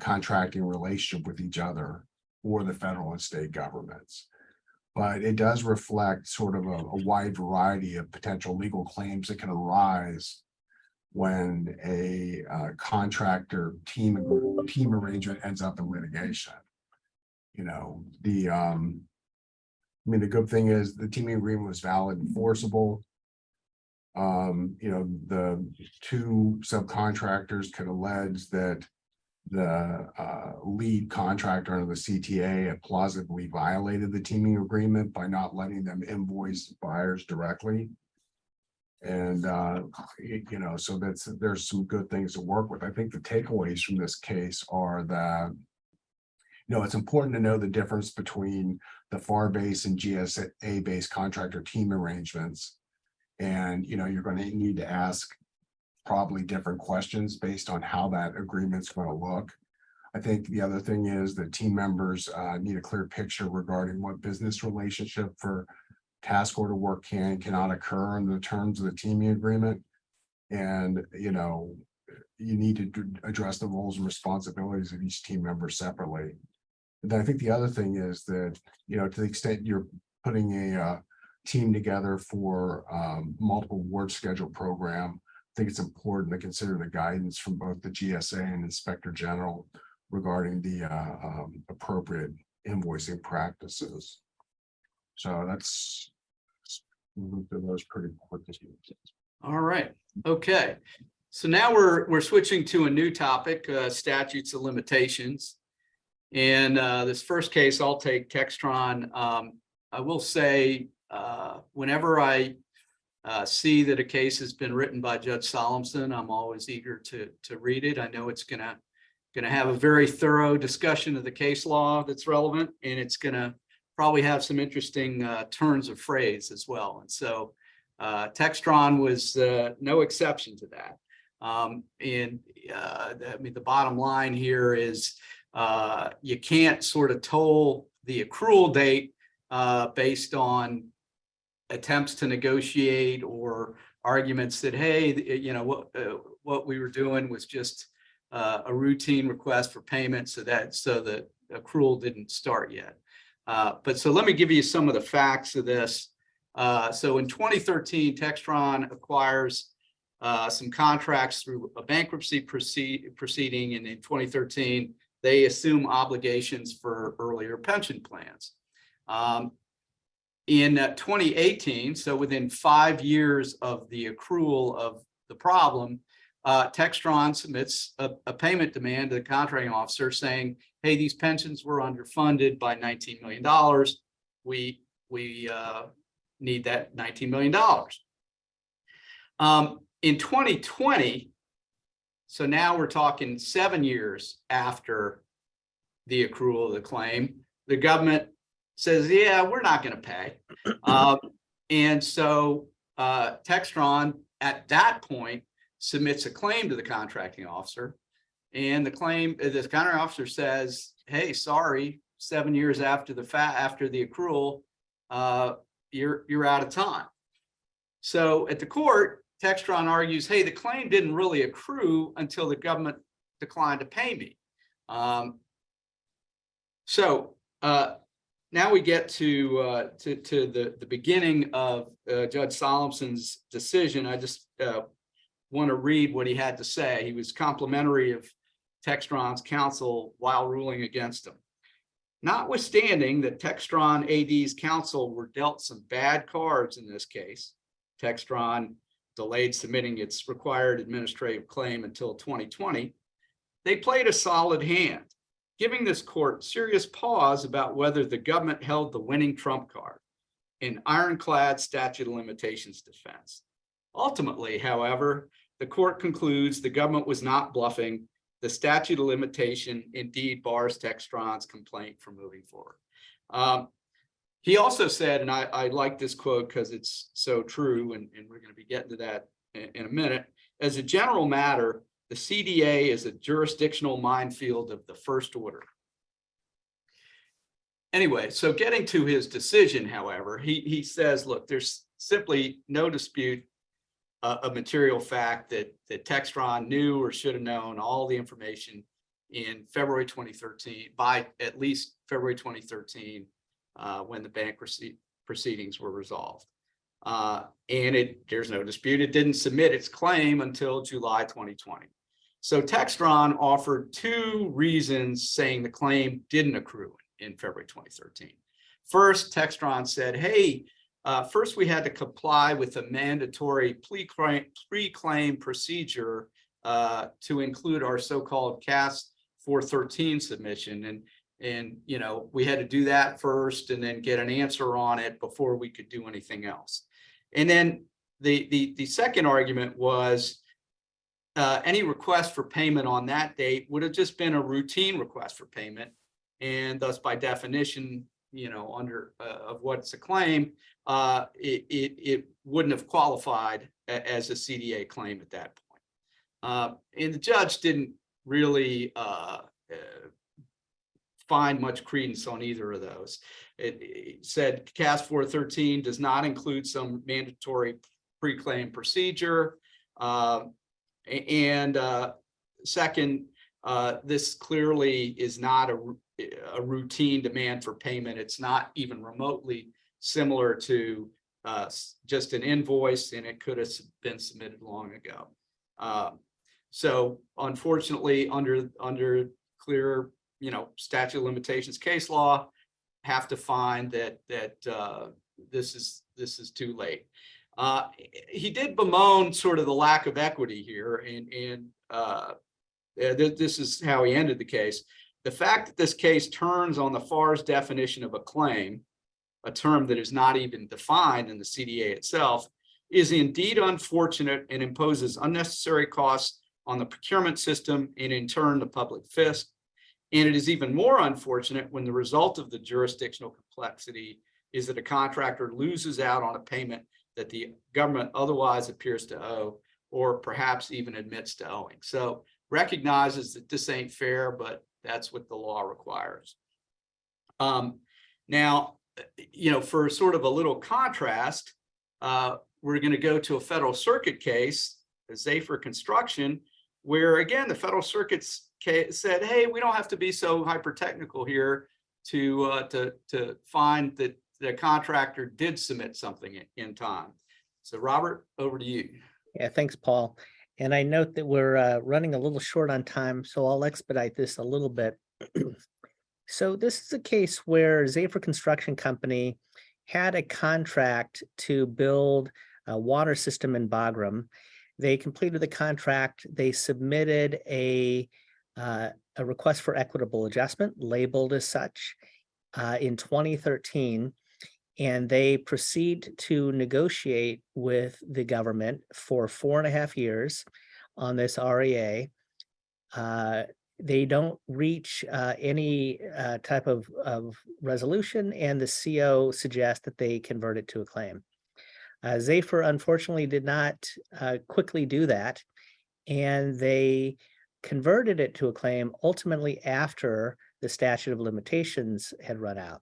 contracting relationship with each other. for the federal and state governments. But it does reflect sort of a wide variety of potential legal claims that can arise when a contractor team arrangement ends up in litigation. You know, I mean, the good thing is the teaming agreement was valid and enforceable. You know, the two subcontractors could allege that the lead contractor under the CTA had plausibly violated the teaming agreement by not letting them invoice buyers directly. And you know, so there's some good things to work with. I think the takeaways from this case are that, you know, it's important to know the difference between the FAR-based and GSA-based contractor team arrangements. And, you know, you're going to need to ask probably different questions based on how that agreement's going to look. I think the other thing is that team members need a clear picture regarding what business relationship for task order work can and cannot occur in the terms of the teaming agreement. And, you know, you need to address the roles and responsibilities of each team member separately. And then I think the other thing is that, you know, to the extent you're putting a team together for multiple award schedule program, I think it's important to consider the guidance from both the GSA and Inspector General regarding the appropriate invoicing practices. So that's those pretty quick. All right. Okay. So now we're switching to a new topic, statutes of limitations. And this first case, I'll take Textron. I will say, whenever I see that a case has been written by Judge Solemson, I'm always eager to read it. I know it's gonna have a very thorough discussion of the case law that's relevant, and it's gonna probably have some interesting turns of phrase as well. And so Textron was no exception to that. I mean, the bottom line here is you can't sort of toll the accrual date based on attempts to negotiate or arguments that, hey, you know, what we were doing was just a routine request for payment, so the accrual didn't start yet. But so let me give you some of the facts of this. So in 2013, Textron acquires some contracts through a bankruptcy proceeding, and in 2013, they assume obligations for earlier pension plans. In 2018, so within 5 years of the accrual of the problem, Textron submits a payment demand to the contracting officer saying, hey, these pensions were underfunded by $19 million. We need that $19 million. In 2020, so now we're talking 7 years after the accrual of the claim, the government says, yeah, we're not going to pay. And so Textron at that point submits a claim to the contracting officer, and the contracting officer says, hey, sorry, 7 years after the accrual, you're out of time. So at the court, Textron argues, hey, the claim didn't really accrue until the government declined to pay me. Now we get to the beginning of Judge Solemson's decision. I just want to read what he had to say. He was complimentary of Textron's counsel while ruling against him. Notwithstanding that Textron AD's counsel were dealt some bad cards in this case, Textron delayed submitting its required administrative claim until 2020, they played a solid hand, giving this court serious pause about whether the government held the winning trump card, an ironclad statute of limitations defense. Ultimately, however, the court concludes the government was not bluffing. The statute of limitation indeed bars Textron's complaint from moving forward. He also said, and I like this quote because it's so true, and we're going to be getting to that in a minute, as a general matter, the CDA is a jurisdictional minefield of the first order. Anyway, so getting to his decision, however, he says, look, there's simply no dispute a material fact that Textron knew or should have known all the information in February 2013, by at least February 2013, when the bankruptcy proceedings were resolved. And there's no dispute, it didn't submit its claim until July 2020. So Textron offered two reasons saying the claim didn't accrue in February 2013. First, Textron said, hey, first we had to comply with a mandatory pre-claim procedure to include our so-called CAS 413 submission. And you know, we had to do that first and then get an answer on it before we could do anything else. And then the second argument was any request for payment on that date would have just been a routine request for payment. And thus, by definition, you know, under of what's a claim, it wouldn't have qualified as a CDA claim at that point. And the judge didn't really find much credence on either of those. It said CAS 413 does not include some mandatory pre-claim procedure. Second, this clearly is not a routine demand for payment. It's not even remotely similar to just an invoice, and it could have been submitted long ago. So unfortunately, under clear, you know, statute of limitations case law, have to find that this is too late. He did bemoan sort of the lack of equity here, and this is how he ended the case. The fact that this case turns on the FAR's definition of a claim, a term that is not even defined in the CDA itself, is indeed unfortunate and imposes unnecessary costs on the procurement system and in turn the public fisc. And it is even more unfortunate when the result of the jurisdictional complexity is that a contractor loses out on a payment that the government otherwise appears to owe, or perhaps even admits to owing. So recognizes that this ain't fair, but that's what the law requires. Now, you know, for sort of a little contrast, we're going to go to a federal circuit case, Zephyr Construction, where again, the federal circuit's said, hey, we don't have to be so hyper technical here to find that the contractor did submit something in time. So Robert, over to you. Yeah, thanks, Paul. And I note that we're running a little short on time, so I'll expedite this a little bit. So this is a case where Zephyr Construction Company had a contract to build a water system in Bagram. They completed the contract. They submitted a request for equitable adjustment, labeled as such, in 2013. And they proceed to negotiate with the government for 4.5 years on this REA. They don't reach any type of resolution, and the CO suggests that they convert it to a claim. Zephyr unfortunately did not quickly do that, and they converted it to a claim ultimately after the statute of limitations had run out.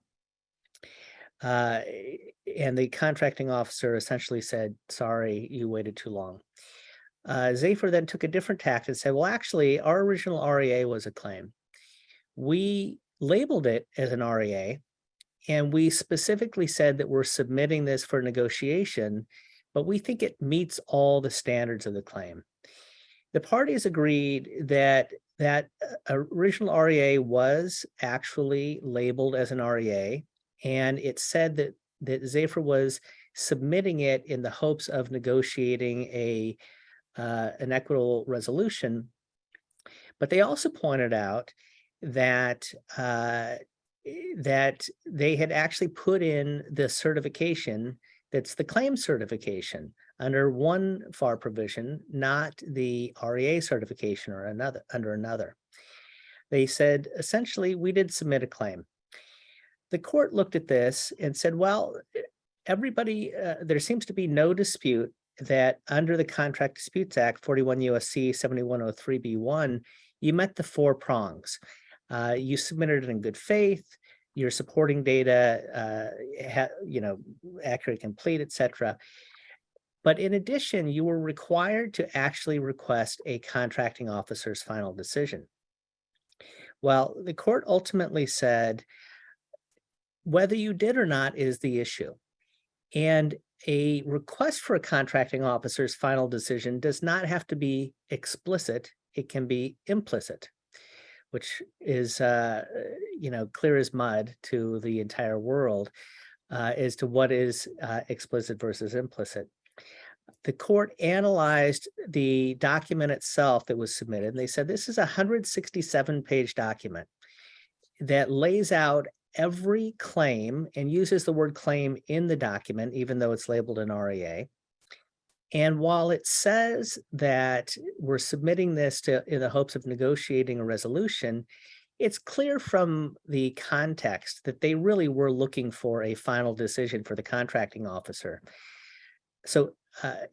And the contracting officer essentially said, sorry, you waited too long. Zephyr then took a different tack and said, well, actually, our original REA was a claim. We labeled it as an REA, and we specifically said that we're submitting this for negotiation, but we think it meets all the standards of the claim. The parties agreed that that original REA was actually labeled as an REA, and it said that Zephyr was submitting it in the hopes of negotiating an equitable resolution. But they also pointed out that that they had actually put in the certification that's the claim certification under one FAR provision, not the REA certification or under another. They said, essentially, we did submit a claim. The court looked at this and said, well, everybody, there seems to be no dispute that under the Contract Disputes Act, 41 U.S.C. 7103b1, you met the 4 prongs. You submitted it in good faith, your supporting data, accurate, complete, etc. But in addition, you were required to actually request a contracting officer's final decision. Well, the court ultimately said whether you did or not is the issue. And a request for a contracting officer's final decision does not have to be explicit. It can be implicit, which is, clear as mud to the entire world as to what is explicit versus implicit. The court analyzed the document itself that was submitted, and they said this is a 167-page document that lays out every claim and uses the word claim in the document, even though it's labeled an REA. And while it says that we're submitting this in the hopes of negotiating a resolution, it's clear from the context that they really were looking for a final decision for the contracting officer. So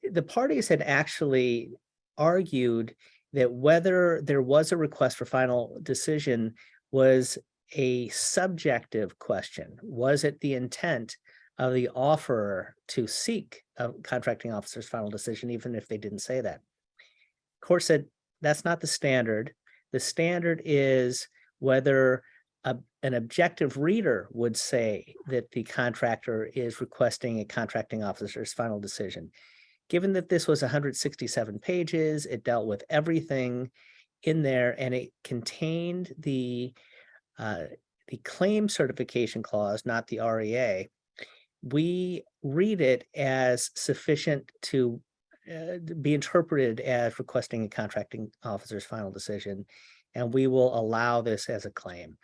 the parties had actually argued that whether there was a request for final decision was a subjective question. Was it the intent of the offerer to seek a contracting officer's final decision, even if they didn't say that? Court said that's not the standard. The standard is whether an objective reader would say that the contractor is requesting a contracting officer's final decision. Given that this was 167 pages, it dealt with everything in there, and it contained the claim certification clause, not the REA. We read it as sufficient to be interpreted as requesting a contracting officer's final decision, and we will allow this as a claim.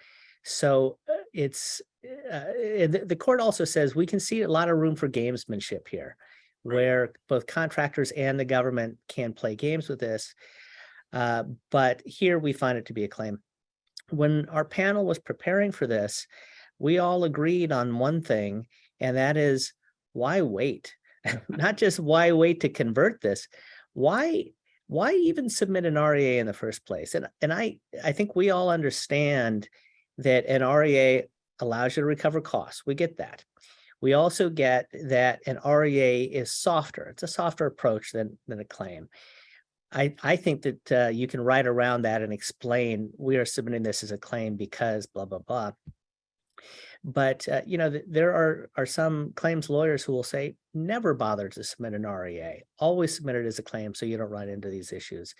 So the court also says we can see a lot of room for gamesmanship here, where both contractors and the government can play games with this. But here we find it to be a claim. When our panel was preparing for this, we all agreed on one thing, and that is why wait? Not just why wait to convert this. Why even submit an REA in the first place? And I think we all understand that an REA allows you to recover costs. We get that. We also get that an REA is softer. It's a softer approach than a claim. I think that you can write around that and explain we are submitting this as a claim because blah, blah, blah. But, there are some claims lawyers who will say, never bother to submit an REA, always submit it as a claim so you don't run into these issues.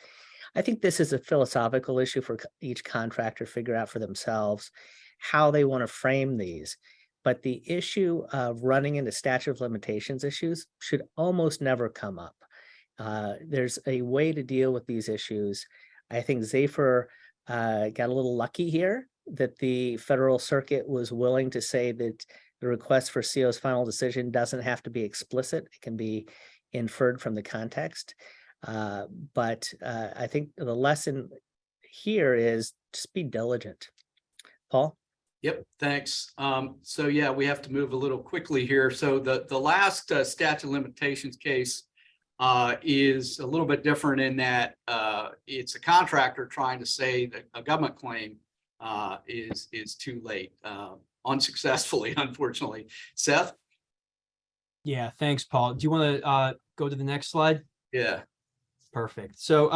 I think this is a philosophical issue for each contractor to figure out for themselves how they want to frame these. But the issue of running into statute of limitations issues should almost never come up. There's a way to deal with these issues. I think Zephyr got a little lucky here that the federal circuit was willing to say that the request for CO's final decision doesn't have to be explicit. It can be inferred from the context. But I think the lesson here is just be diligent. Paul? Yep, thanks. So yeah, we have to move a little quickly here. So the last statute of limitations case is a little bit different in that it's a contractor trying to say that a government claim is too late, unsuccessfully, unfortunately. Seth? Yeah, thanks, Paul. Do you want to go to the next slide? Yeah. Perfect. So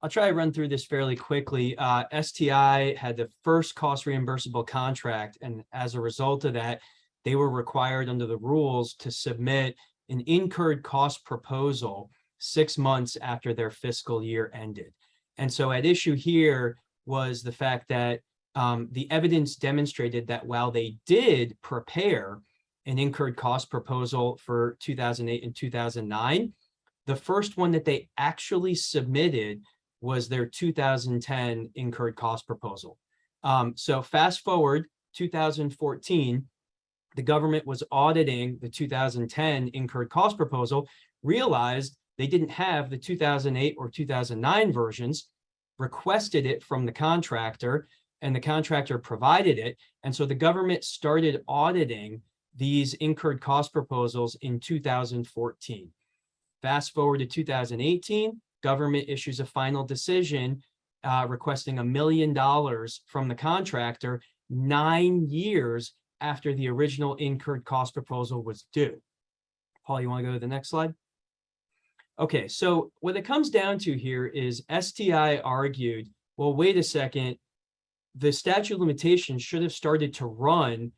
I'll try to run through this fairly quickly. STI had the first cost reimbursable contract, and as a result of that, they were required under the rules to submit an incurred cost proposal 6 months after their fiscal year ended. And so at issue here was the fact that the evidence demonstrated that while they did prepare an incurred cost proposal for 2008 and 2009, the first one that they actually submitted was their 2010 incurred cost proposal. So fast forward 2014, the government was auditing the 2010 incurred cost proposal, realized they didn't have the 2008 or 2009 versions, requested it from the contractor, and the contractor provided it. And so the government started auditing these incurred cost proposals in 2014. Fast forward to 2018, government issues a final decision requesting $1 million from the contractor 9 years after the original incurred cost proposal was due. Paul, you want to go to the next slide? Okay, so what it comes down to here is STI argued, well, wait a second, the statute of limitations should have started to run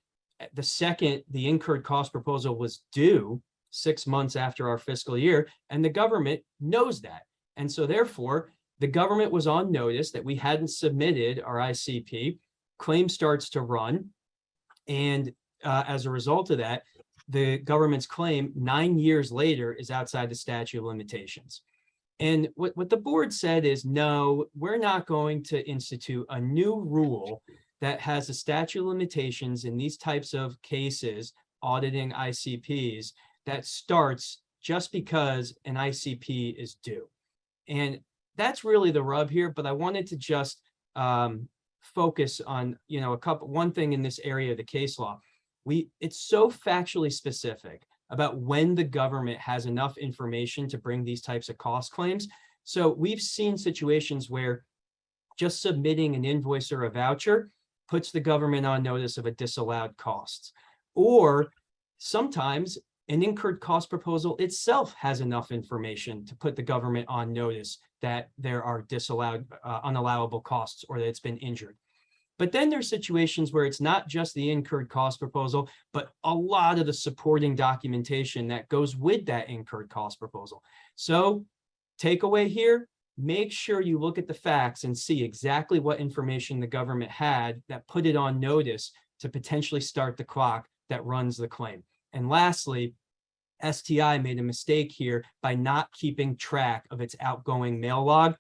the second the incurred cost proposal was due 6 months after our fiscal year, and the government knows that. And so therefore, the government was on notice that we hadn't submitted our ICP, claim starts to run, and as a result of that, the government's claim 9 years later is outside the statute of limitations. And what the board said is, no, we're not going to institute a new rule that has a statute of limitations in these types of cases, auditing ICPs, that starts just because an ICP is due. And that's really the rub here, but I wanted to just focus on, one thing in this area of the case law. It's so factually specific about when the government has enough information to bring these types of cost claims. So we've seen situations where just submitting an invoice or a voucher puts the government on notice of a disallowed costs. Or sometimes an incurred cost proposal itself has enough information to put the government on notice that there are disallowed, unallowable costs, or that it's been injured. But then there's situations where it's not just the incurred cost proposal, but a lot of the supporting documentation that goes with that incurred cost proposal. So takeaway here, make sure you look at the facts and see exactly what information the government had that put it on notice to potentially start the clock that runs the claim. And lastly, STI made a mistake here by not keeping track of its outgoing mail log.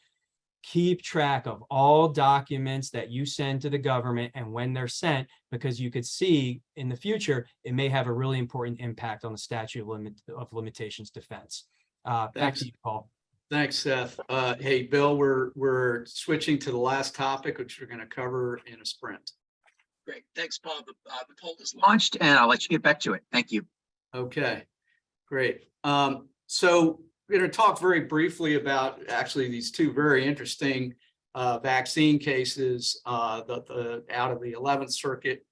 Keep track of all documents that you send to the government and when they're sent, because you could see in the future, it may have a really important impact on the statute of limitations defense. Back to you, Paul. Thanks, Seth. Hey, Bill, we're switching to the last topic, which we're going to cover in a sprint. Great. Thanks, Paul. The poll is launched, and I'll let you get back to it. Thank you. Okay, great. So we're going to talk very briefly about actually these two very interesting vaccine cases out of the 11th Circuit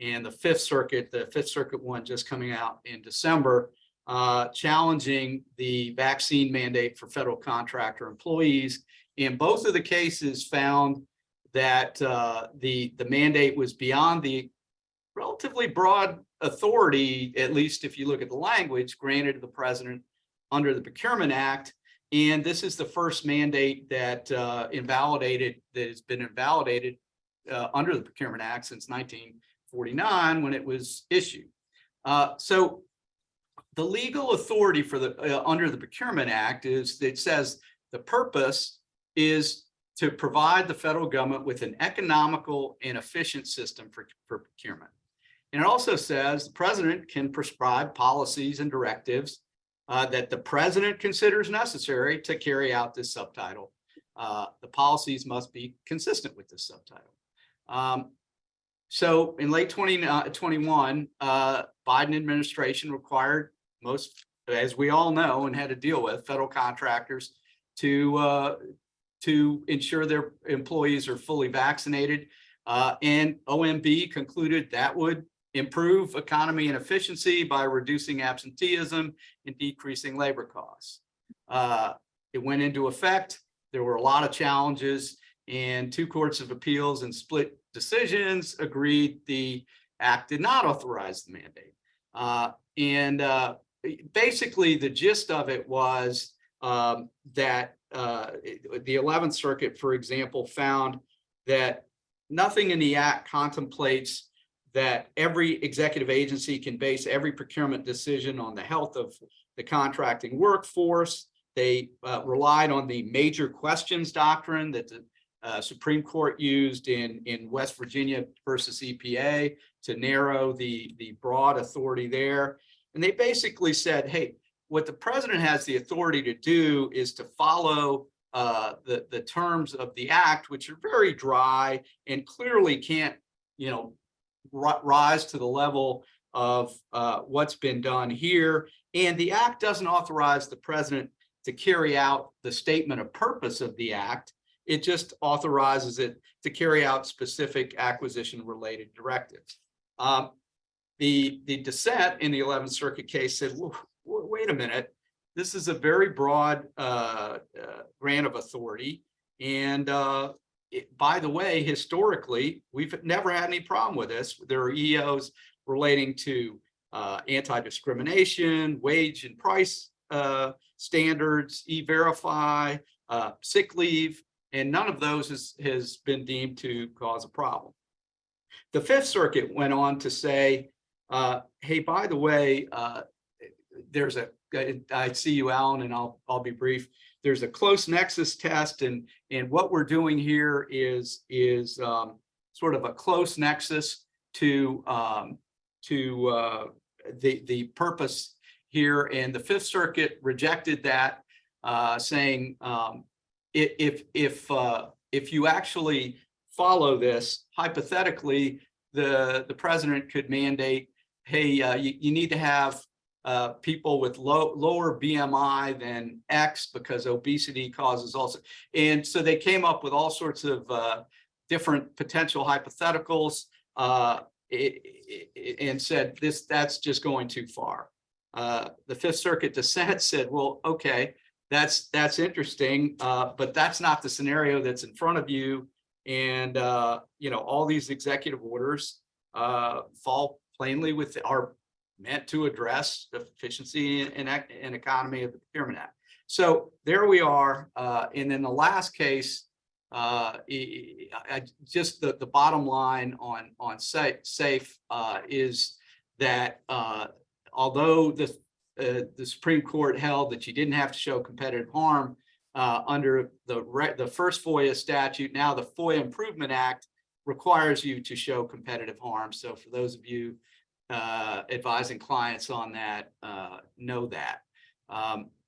and the 5th Circuit. The 5th Circuit one just coming out in December, challenging the vaccine mandate for federal contractor employees. In both of the cases found that the mandate was beyond the relatively broad authority, at least if you look at the language, granted to the president under the Procurement Act. And this is the first mandate that has been invalidated under the Procurement Act since 1949 when it was issued. So the legal authority for the under the Procurement Act is, it says the purpose is to provide the federal government with an economical and efficient system for procurement. And it also says the president can prescribe policies and directives that the president considers necessary to carry out this subtitle. The policies must be consistent with this subtitle. So in late 2021, Biden administration required most, as we all know and had to deal with, federal contractors to ensure their employees are fully vaccinated. And OMB concluded that would improve economy and efficiency by reducing absenteeism and decreasing labor costs. It went into effect. There were a lot of challenges, and 2 courts of appeals and split decisions agreed the act did not authorize the mandate. Basically, the gist of it was that the 11th Circuit, for example, found that nothing in the act contemplates that every executive agency can base every procurement decision on the health of the contracting workforce. They relied on the major questions doctrine that the Supreme Court used in West Virginia versus EPA to narrow the broad authority there. And they basically said, hey, what the president has the authority to do is to follow the terms of the act, which are very dry and clearly can't, rise to the level of what's been done here. And the act doesn't authorize the president to carry out the statement of purpose of the act. It just authorizes it to carry out specific acquisition-related directives. The dissent in the 11th Circuit case said, wait a minute, this is a very broad grant of authority, and by the way, historically, we've never had any problem with this. There are EOs relating to anti-discrimination, wage and price standards, E-Verify, sick leave, and none of those has been deemed to cause a problem. The Fifth Circuit went on to say, hey, by the way, I see you, Alan, and I'll be brief. There's a close nexus test, and what we're doing here is sort of a close nexus to the purpose here, and the Fifth Circuit rejected that, saying if you actually follow this, hypothetically, the president could mandate, hey, you need to have people with lower BMI than X because obesity causes also. And so they came up with all sorts of different potential hypotheticals and said that's just going too far. The Fifth Circuit dissent said, well, okay, that's interesting, but that's not the scenario that's in front of you. And all these executive orders fall plainly with are meant to address the efficiency and economy of the Procurement Act. So there we are. And then the last case, just the bottom line on SAFE is that although the Supreme Court held that you didn't have to show competitive harm under the first FOIA statute, now the FOIA Improvement Act requires you to show competitive harm. So for those of you advising clients on that, know that.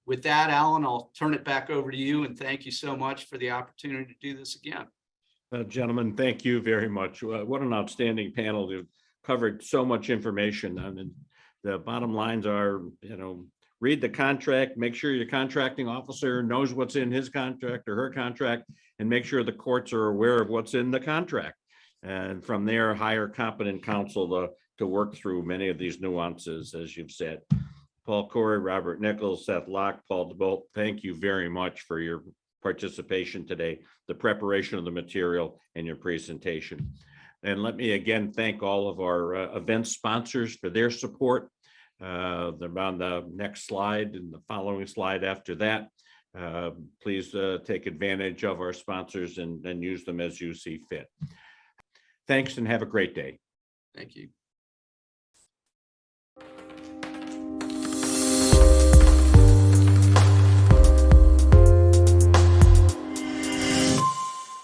With that, Alan, I'll turn it back over to you, and thank you so much for the opportunity to do this again. Gentlemen, thank you very much. What an outstanding panel. You've covered so much information. I mean, the bottom lines are, read the contract, make sure your contracting officer knows what's in his contract or her contract, and make sure the courts are aware of what's in the contract. And from there, hire competent counsel to work through many of these nuances, as you've said. Paul Corey, Robert Nichols, Seth Locke, Paul DeBolt, thank you very much for your participation today, the preparation of the material, and your presentation. And let me again thank all of our event sponsors for their support. They're on the next slide and the following slide after that. Please take advantage of our sponsors and use them as you see fit. Thanks and have a great day. Thank you.